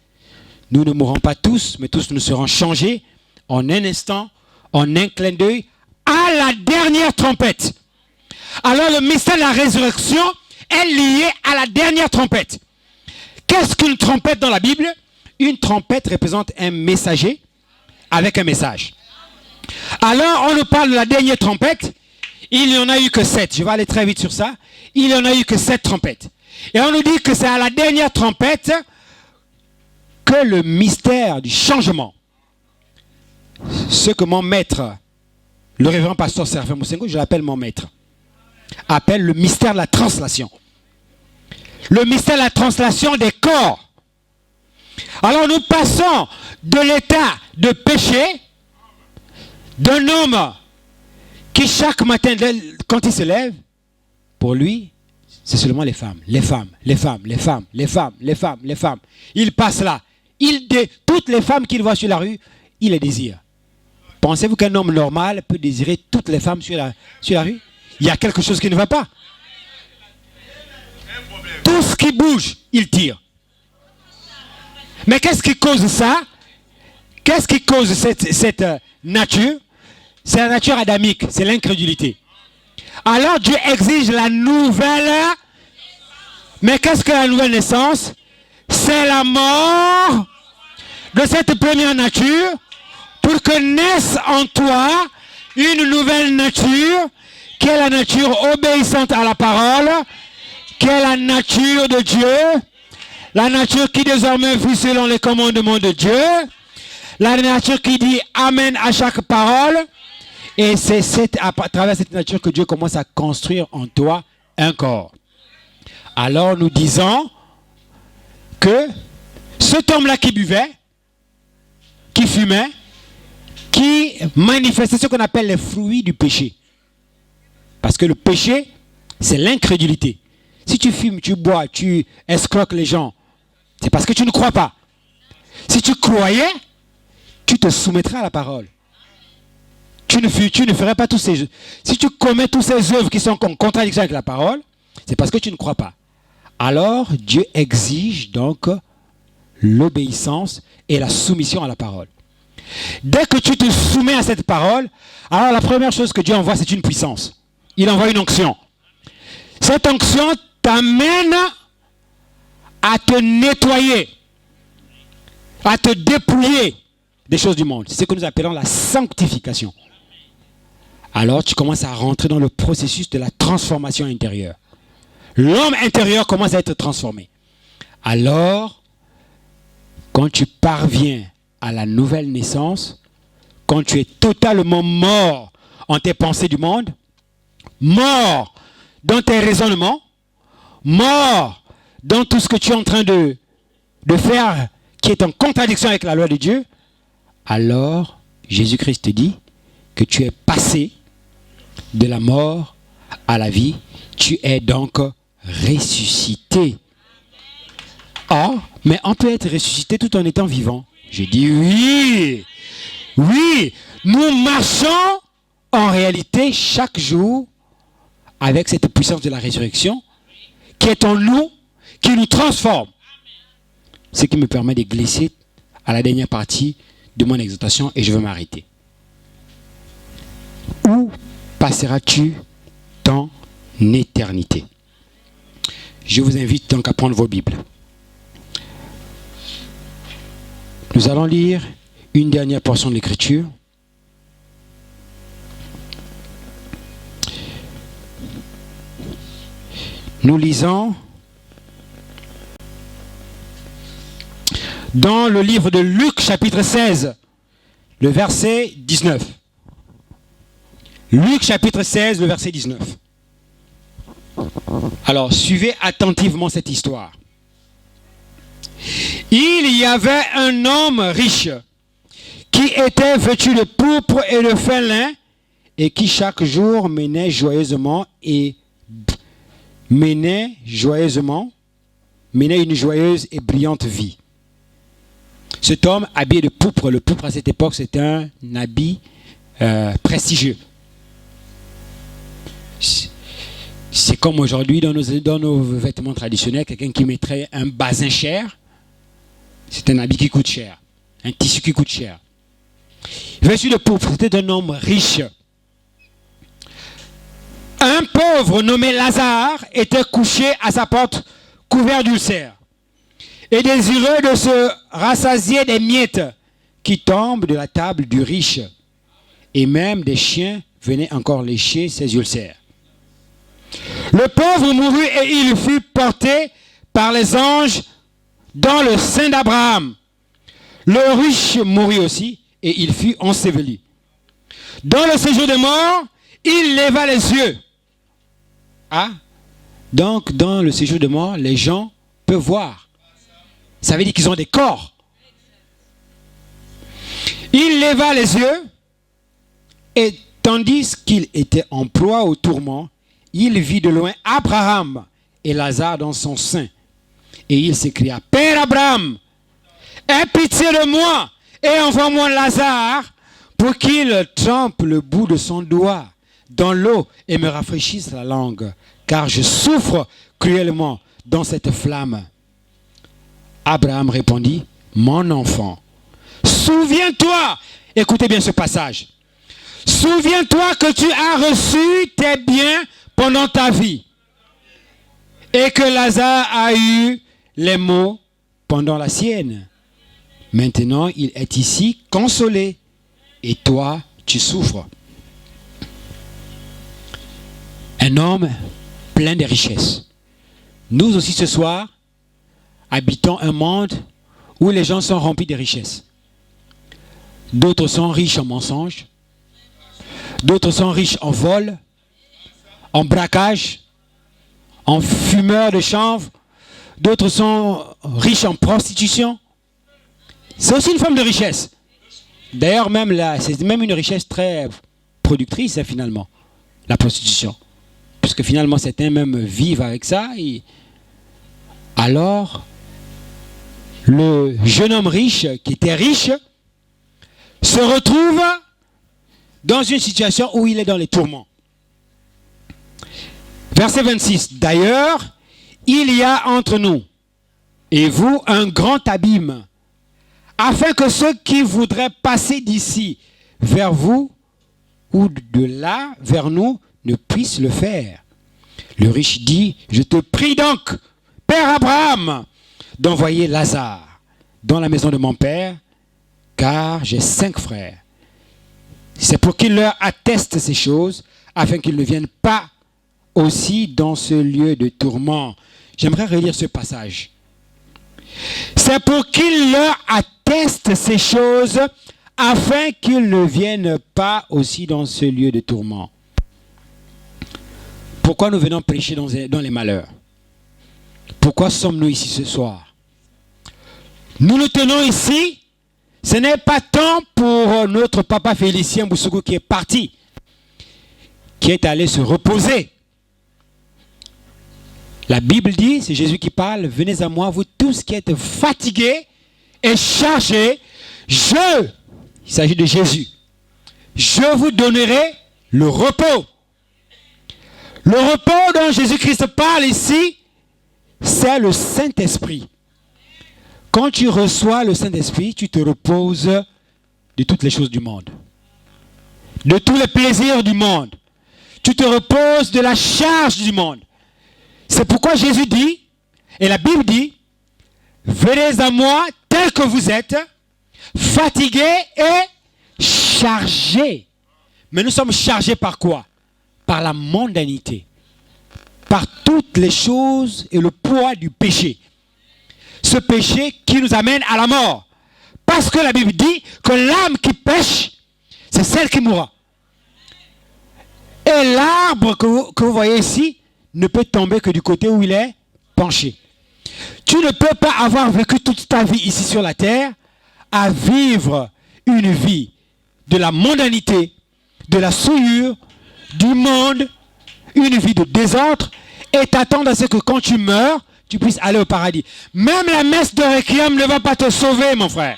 Nous ne mourrons pas tous, mais tous nous serons changés en un instant, en un clin d'œil, à la dernière trompette. Alors le mystère de la résurrection est lié à la dernière trompette. Qu'est-ce qu'une trompette dans la Bible? Une trompette représente un messager avec un message. Alors on nous parle de la dernière trompette. Il n'y en a eu que 7. Je vais aller très vite sur ça. Il n'y en a eu que 7 trompettes. Et on nous dit que c'est à la dernière trompette que le mystère du changement, ce que mon maître, le révérend pasteur Séraphin Moussengo, je l'appelle mon maître, appelle le mystère de la translation. Le mystère de la translation des corps. Alors nous passons de l'état de péché d'un homme qui chaque matin, quand il se lève, pour lui, c'est seulement les femmes, les femmes, les femmes, les femmes, les femmes, les femmes, les femmes. Il passe là. Toutes les femmes qu'il voit sur la rue, il les désire. Pensez-vous qu'un homme normal peut désirer toutes les femmes sur la rue? Il y a quelque chose qui ne va pas. Tout ce qui bouge, il tire. Mais qu'est-ce qui cause ça? Qu'est-ce qui cause cette nature? C'est la nature adamique, c'est l'incrédulité. Alors Dieu exige la nouvelle. Mais qu'est-ce que la nouvelle naissance? C'est la mort de cette première nature pour que naisse en toi une nouvelle nature qui est la nature obéissante à la parole, qui est la nature de Dieu, la nature qui désormais vit selon les commandements de Dieu, la nature qui dit Amen à chaque parole. Et c'est à travers cette nature que Dieu commence à construire en toi un corps. Alors nous disons que cet homme-là qui buvait, qui fumait, qui manifestait ce qu'on appelle les fruits du péché. Parce que le péché, c'est l'incrédulité. Si tu fumes, tu bois, tu escroques les gens, c'est parce que tu ne crois pas. Si tu croyais, tu te soumettrais à la parole. Tu ne ferais pas tous ces... Si tu commets tous ces œuvres qui sont en contradiction avec la parole, c'est parce que tu ne crois pas. Alors, Dieu exige donc l'obéissance et la soumission à la parole. Dès que tu te soumets à cette parole, alors la première chose que Dieu envoie, c'est une puissance. Il envoie une onction. Cette onction t'amène à te nettoyer, à te dépouiller des choses du monde. C'est ce que nous appelons la sanctification. Alors tu commences à rentrer dans le processus de la transformation intérieure. L'homme intérieur commence à être transformé. Alors, quand tu parviens à la nouvelle naissance, quand tu es totalement mort en tes pensées du monde, mort dans tes raisonnements, mort dans tout ce que tu es en train de faire qui est en contradiction avec la loi de Dieu, alors Jésus-Christ te dit que tu es passé de la mort à la vie, tu es donc ressuscité. Oh, mais on peut être ressuscité tout en étant vivant. Je dis oui, oui, nous marchons en réalité chaque jour avec cette puissance de la résurrection qui est en nous, qui nous transforme. Ce qui me permet de glisser à la dernière partie de mon exhortation et je vais m'arrêter. Où passeras-tu ton éternité? Je vous invite donc à prendre vos Bibles. Nous allons lire une dernière portion de l'Écriture. Nous lisons dans le livre de Luc, chapitre 16, le verset 19. Luc, chapitre 16, le verset 19. Alors, suivez attentivement cette histoire. Il y avait un homme riche qui était vêtu de pourpre et de fin lin et qui chaque jour menait une joyeuse et brillante vie. Cet homme habillé de pourpre, le pourpre à cette époque c'était un habit prestigieux. C'est comme aujourd'hui dans nos vêtements traditionnels, quelqu'un qui mettrait un basin cher, c'est un habit qui coûte cher, un tissu qui coûte cher. Vêtu de pourpre, c'était un homme riche. Un pauvre nommé Lazare était couché à sa porte, couvert d'ulcères, et désireux de se rassasier des miettes qui tombent de la table du riche. Et même des chiens venaient encore lécher ses ulcères. Le pauvre mourut et il fut porté par les anges dans le sein d'Abraham. Le riche mourut aussi et il fut enseveli. Dans le séjour des morts, il leva les yeux. Ah, donc dans le séjour des morts, les gens peuvent voir. Ça veut dire qu'ils ont des corps. Il leva les yeux et tandis qu'il était en proie au tourment, il vit de loin Abraham et Lazare dans son sein. Et il s'écria, « Père Abraham, aie pitié de moi et envoie-moi Lazare pour qu'il trempe le bout de son doigt dans l'eau et me rafraîchisse la langue, car je souffre cruellement dans cette flamme. » Abraham répondit, « Mon enfant, souviens-toi, écoutez bien ce passage, souviens-toi que tu as reçu tes biens pendant ta vie et que Lazare a eu les maux pendant la sienne. Maintenant, il est ici consolé et toi, tu souffres. » Un homme plein de richesses. Nous aussi ce soir, habitons un monde où les gens sont remplis de richesses. D'autres sont riches en mensonges, d'autres sont riches en vol, en braquage, en fumeurs de chanvre, d'autres sont riches en prostitution. C'est aussi une forme de richesse. D'ailleurs, même là, c'est même une richesse très productrice, hein, finalement, la prostitution. Puisque finalement, certains même vivent avec ça. Et alors, le jeune homme riche, qui était riche, se retrouve dans une situation où il est dans les tourments. Verset 26. D'ailleurs, il y a entre nous et vous un grand abîme, afin que ceux qui voudraient passer d'ici vers vous ou de là vers nous ne puissent le faire. Le riche dit, je te prie donc, Père Abraham, d'envoyer Lazare dans la maison de mon père, car j'ai 5 frères. C'est pour qu'il leur atteste ces choses, afin qu'ils ne viennent pas aussi dans ce lieu de tourment. J'aimerais relire ce passage. C'est pour qu'il leur atteste ces choses, afin qu'ils ne viennent pas aussi dans ce lieu de tourment. Pourquoi nous venons prêcher dans les malheurs? Pourquoi sommes-nous ici ce soir? Nous nous tenons ici, ce n'est pas tant pour notre papa Félicien Boussoukou qui est parti, qui est allé se reposer. La Bible dit, c'est Jésus qui parle, venez à moi, vous tous qui êtes fatigués et chargés, il s'agit de Jésus, je vous donnerai le repos. Le repos dont Jésus-Christ parle ici, c'est le Saint-Esprit. Quand tu reçois le Saint-Esprit, tu te reposes de toutes les choses du monde, de tous les plaisirs du monde. Tu te reposes de la charge du monde. C'est pourquoi Jésus dit, et la Bible dit, venez à moi tel que vous êtes, fatigués et chargés. Mais nous sommes chargés par quoi? Par la mondanité. par toutes les choses et le poids du péché. Ce péché qui nous amène à la mort. Parce que la Bible dit que l'âme qui pêche, c'est celle qui mourra. Et l'arbre que vous voyez ici ne peut tomber que du côté où il est penché. Tu ne peux pas avoir vécu toute ta vie ici sur la terre à vivre une vie de la mondanité, de la souillure, du monde, une vie de désordre, et t'attendre à ce que quand tu meurs, tu puisses aller au paradis. Même la messe de Requiem ne va pas te sauver, mon frère.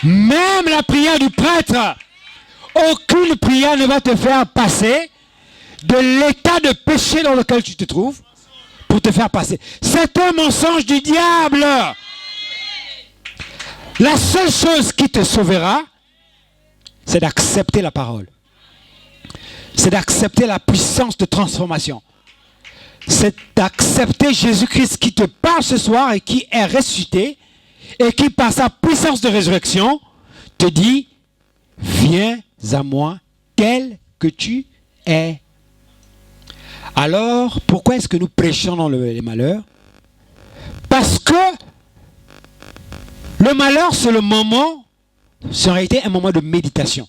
Même la prière du prêtre, aucune prière ne va te faire passer de l'état de péché dans lequel tu te trouves pour te faire passer. C'est un mensonge du diable. La seule chose qui te sauvera, c'est d'accepter la parole. C'est d'accepter la puissance de transformation. C'est d'accepter Jésus-Christ qui te parle ce soir et qui est ressuscité et qui, par sa puissance de résurrection, te dit, viens à moi tel que tu es. Alors, pourquoi est-ce que nous prêchons dans les malheurs? Parce que le malheur, c'est le moment, c'est en réalité un moment de méditation.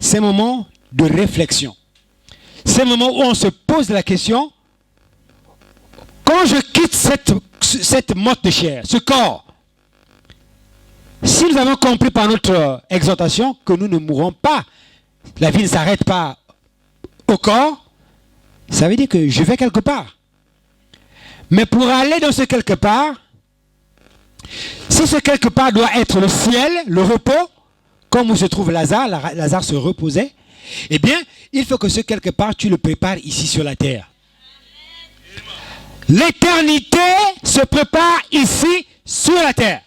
C'est un moment de réflexion. C'est un moment où on se pose la question, quand je quitte cette motte de chair, ce corps, si nous avons compris par notre exhortation que nous ne mourrons pas, la vie ne s'arrête pas au corps, ça veut dire que je vais quelque part. Mais pour aller dans ce quelque part, si ce quelque part doit être le ciel, le repos, comme où se trouve Lazare, Lazare se reposait, eh bien, il faut que ce quelque part, tu le prépares ici sur la terre. L'éternité se prépare ici sur la terre.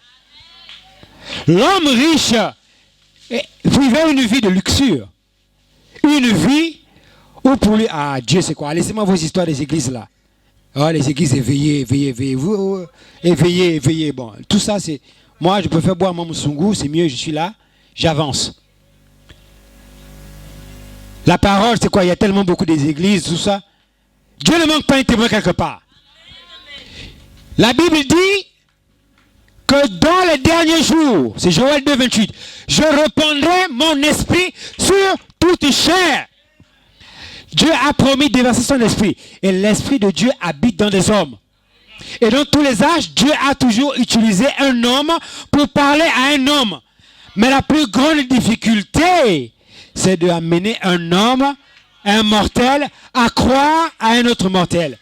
L'homme riche vivait une vie de luxure. Une vie où pour lui, ah Dieu c'est quoi? Laissez-moi vos histoires des églises là. Oh, les églises éveillées, éveillées. Vous, éveillées, éveillées. Bon, tout ça c'est... Moi je préfère boire mon moussoungou, c'est mieux, je suis là, j'avance. La parole c'est quoi? Il y a tellement beaucoup des églises, tout ça. Dieu ne manque pas un témoin quelque part. La Bible dit que dans les derniers jours, c'est Joël 2, 28, je répandrai mon esprit sur toute chair. Dieu a promis de verser son esprit. Et l'esprit de Dieu habite dans des hommes. Et dans tous les âges, Dieu a toujours utilisé un homme pour parler à un homme. Mais la plus grande difficulté, c'est d'amener un homme, un mortel, à croire à un autre mortel.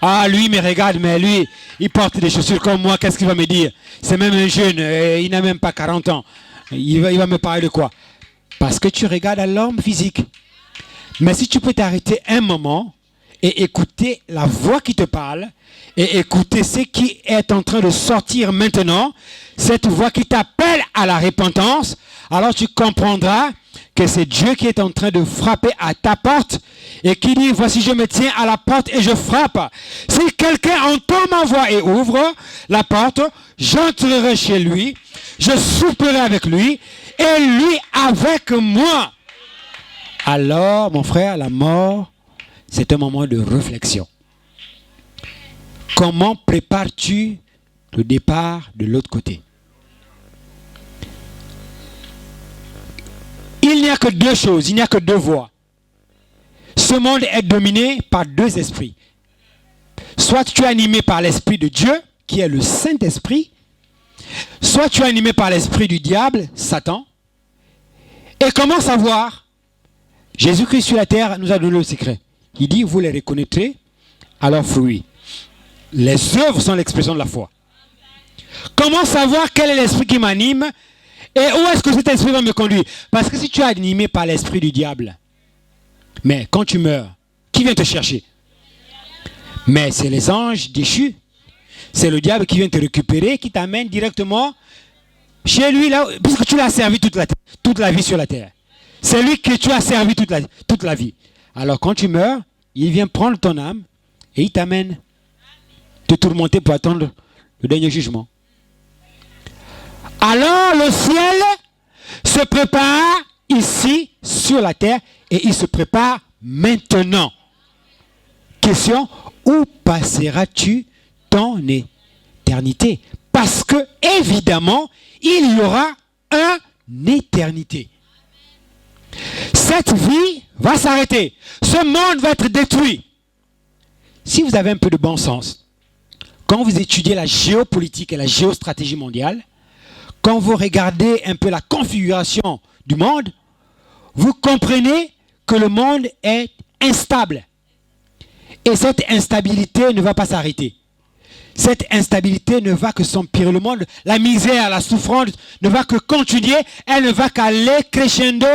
Ah, lui me regarde, mais lui, il porte des chaussures comme moi, qu'est-ce qu'il va me dire? C'est même un jeune, il n'a même pas 40 ans. Il va me parler de quoi? Parce que tu regardes à l'homme physique. Mais si tu peux t'arrêter un moment et écouter la voix qui te parle, et écouter ce qui est en train de sortir maintenant, cette voix qui t'appelle à la repentance, alors tu comprendras que c'est Dieu qui est en train de frapper à ta porte et qui dit, voici je me tiens à la porte et je frappe. Si quelqu'un entend ma voix et ouvre la porte, j'entrerai chez lui, je souperai avec lui et lui avec moi. Alors, mon frère, la mort, c'est un moment de réflexion. Comment prépares-tu le départ de l'autre côté? Il n'y a que deux choses, il n'y a que deux voies. Ce monde est dominé par deux esprits. Soit tu es animé par l'esprit de Dieu, qui est le Saint-Esprit, soit tu es animé par l'esprit du diable, Satan. Et comment savoir? Jésus-Christ sur la terre nous a donné le secret. Il dit, vous les reconnaîtrez à leurs fruits. Les œuvres sont l'expression de la foi. Comment savoir quel est l'esprit qui m'anime et où est-ce que cet esprit va me conduire? Parce que si tu es animé par l'esprit du diable, mais quand tu meurs, qui vient te chercher? Mais c'est les anges déchus. C'est le diable qui vient te récupérer, qui t'amène directement chez lui, là, puisque tu l'as servi toute la vie sur la terre. C'est lui que tu as servi toute la vie. Alors quand tu meurs, il vient prendre ton âme et il t'amène te tourmenter pour attendre le dernier jugement. Alors le ciel se prépare ici sur la terre et il se prépare maintenant. Question, où passeras-tu ton éternité? Parce que, évidemment, il y aura une éternité. Cette vie va s'arrêter. Ce monde va être détruit. Si vous avez un peu de bon sens, quand vous étudiez la géopolitique et la géostratégie mondiale, quand vous regardez un peu la configuration du monde, vous comprenez que le monde est instable. Et cette instabilité ne va pas s'arrêter. Cette instabilité ne va que s'empirer. Le monde, la misère, la souffrance ne va que continuer. Elle ne va qu'aller crescendo.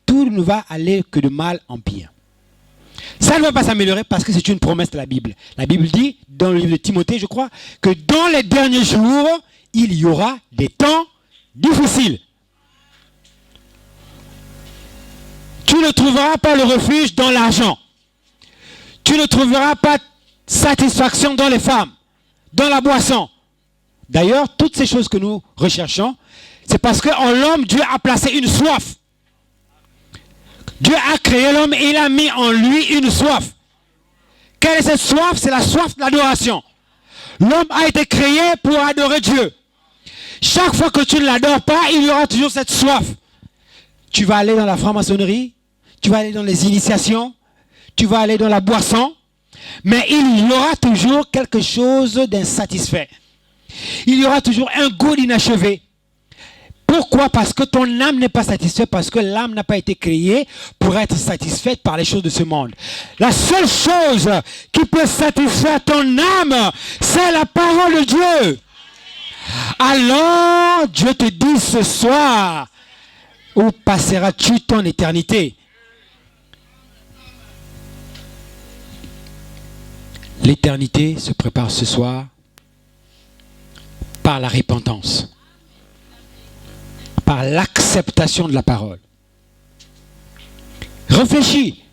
Tout ne va aller que de mal en pire. Ça ne va pas s'améliorer parce que c'est une promesse de la Bible. La Bible dit, dans le livre de Timothée, je crois, que dans les derniers jours, il y aura des temps difficiles. Tu ne trouveras pas le refuge dans l'argent. Tu ne trouveras pas satisfaction dans les femmes, dans la boisson. D'ailleurs, toutes ces choses que nous recherchons, c'est parce qu'en l'homme, Dieu a placé une soif. Dieu a créé l'homme et il a mis en lui une soif. Quelle est cette soif? C'est la soif de l'adoration. L'homme a été créé pour adorer Dieu. Chaque fois que tu ne l'adores pas, il y aura toujours cette soif. Tu vas aller dans la franc-maçonnerie, tu vas aller dans les initiations, tu vas aller dans la boisson, mais il y aura toujours quelque chose d'insatisfait. Il y aura toujours un goût d'inachevé. Pourquoi? Parce que ton âme n'est pas satisfaite, parce que l'âme n'a pas été créée pour être satisfaite par les choses de ce monde. La seule chose qui peut satisfaire ton âme, c'est la parole de Dieu. Alors, Dieu te dit ce soir, où passeras-tu ton éternité? L'éternité se prépare ce soir par la repentance, par l'acceptation de la parole. Réfléchis.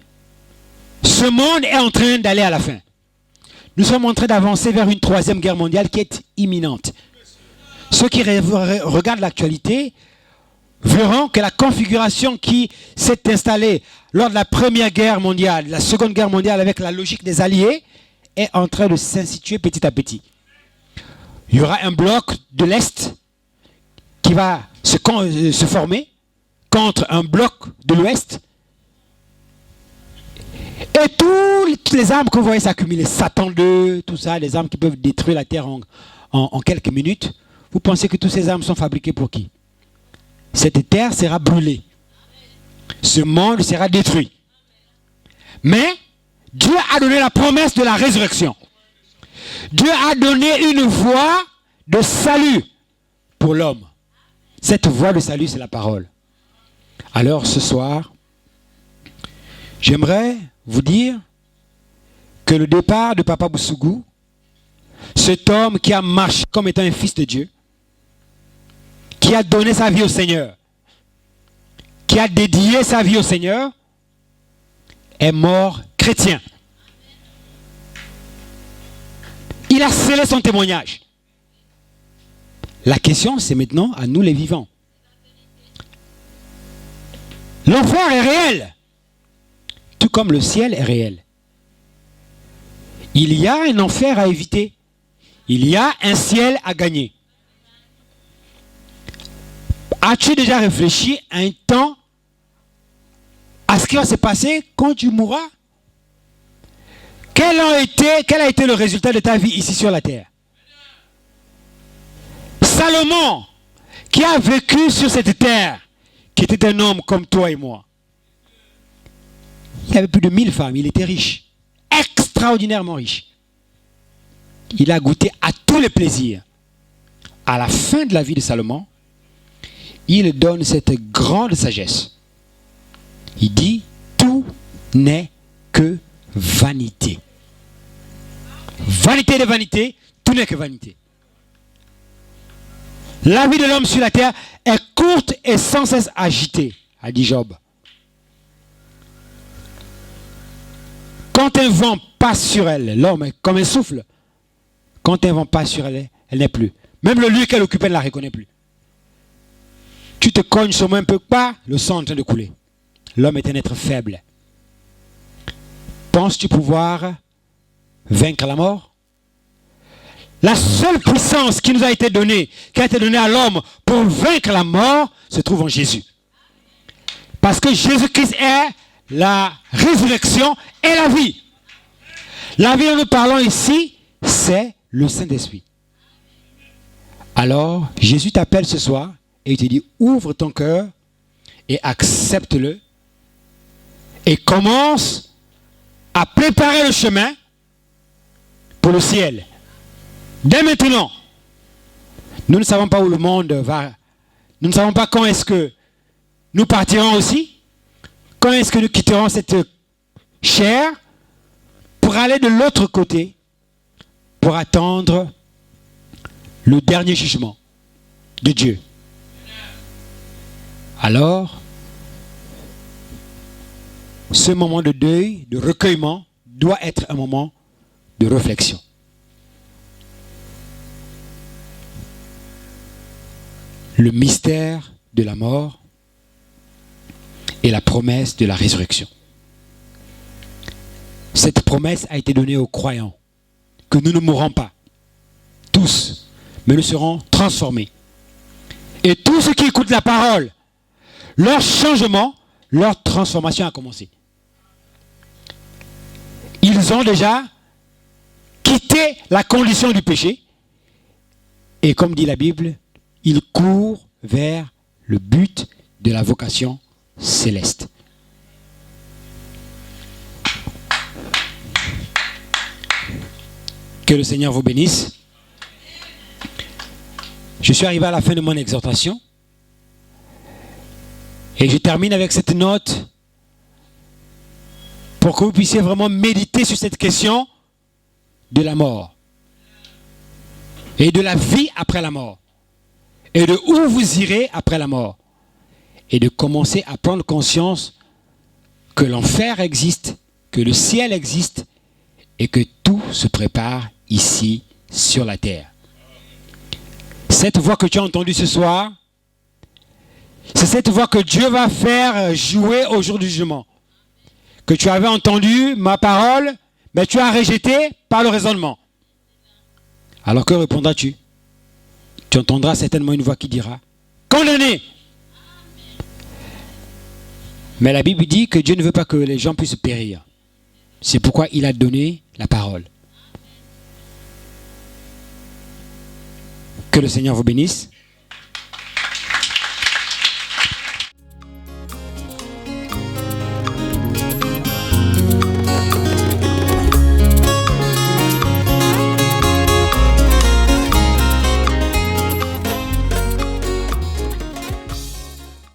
Ce monde est en train d'aller à la fin. Nous sommes en train d'avancer vers une troisième guerre mondiale qui est imminente. Ceux qui regardent l'actualité verront que la configuration qui s'est installée lors de la première guerre mondiale, la seconde guerre mondiale avec la logique des alliés, est en train de s'instituer petit à petit. Il y aura un bloc de l'Est qui va se former contre un bloc de l'Ouest. Et toutes les armes que vous voyez s'accumuler, Satan 2, tout ça, les armes qui peuvent détruire la terre en quelques minutes, vous pensez que toutes ces armes sont fabriquées pour qui? Cette terre sera brûlée. Ce monde sera détruit. Mais Dieu a donné la promesse de la résurrection. Dieu a donné une voie de salut pour l'homme. Cette voie de salut, c'est la parole. Alors ce soir, j'aimerais vous dire que le départ de Papa Boussougou, cet homme qui a marché comme étant un fils de Dieu, qui a donné sa vie au Seigneur, qui a dédié sa vie au Seigneur, est mort chrétien. Il a scellé son témoignage. La question, c'est maintenant à nous les vivants. L'enfer est réel, tout comme le ciel est réel. Il y a un enfer à éviter. Il y a un ciel à gagner. As-tu déjà réfléchi un temps à ce qui va se passer quand tu mourras? Quel a été le résultat de ta vie ici sur la terre? Salomon, qui a vécu sur cette terre, qui était un homme comme toi et moi. Il avait plus de 1000 femmes, il était riche, extraordinairement riche. Il a goûté à tous les plaisirs. À la fin de la vie de Salomon, il donne cette grande sagesse. Il dit, tout n'est que vanité. Vanité de vanité, tout n'est que vanité. La vie de l'homme sur la terre est courte et sans cesse agitée, a dit Job. Quand un vent passe sur elle, l'homme est comme un souffle. Quand un vent passe sur elle, elle n'est plus. Même le lieu qu'elle occupait ne la reconnaît plus. Tu te cognes sur moi un peu, pas, le sang est en train de couler. L'homme est un être faible. Penses-tu pouvoir vaincre la mort. La seule puissance qui nous a été donnée, qui a été donnée à l'homme pour vaincre la mort, se trouve en Jésus. Parce que Jésus-Christ est la résurrection et la vie. La vie dont nous parlons ici, c'est le Saint-Esprit. Alors, Jésus t'appelle ce soir et il te dit, ouvre ton cœur et accepte-le et commence à préparer le chemin pour le ciel. Dès maintenant, nous ne savons pas où le monde va. Nous ne savons pas quand est-ce que nous partirons aussi. Quand est-ce que nous quitterons cette chair pour aller de l'autre côté, pour attendre le dernier jugement de Dieu. Alors, ce moment de deuil, de recueillement, doit être un moment de réflexion. Le mystère de la mort et la promesse de la résurrection. Cette promesse a été donnée aux croyants, que nous ne mourrons pas, tous, mais nous serons transformés. Et tous ceux qui écoutent la parole, leur changement, leur transformation a commencé. Ils ont déjà quitté la condition du péché, et comme dit la Bible, ils courent vers le but de la vocation céleste. Que le Seigneur vous bénisse. Je suis arrivé à la fin de mon exhortation. Et je termine avec cette note pour que vous puissiez vraiment méditer sur cette question de la mort. Et de la vie après la mort. Et de où vous irez après la mort. Et de commencer à prendre conscience que l'enfer existe, que le ciel existe et que tout se prépare ici sur la terre. Cette voix que tu as entendue ce soir, c'est cette voix que Dieu va faire jouer au jour du jugement. Que tu avais entendu ma parole, mais tu as rejeté par le raisonnement. Alors que répondras-tu? Tu entendras certainement une voix qui dira « Condamné !» Mais la Bible dit que Dieu ne veut pas que les gens puissent périr. C'est pourquoi il a donné la parole. Que le Seigneur vous bénisse.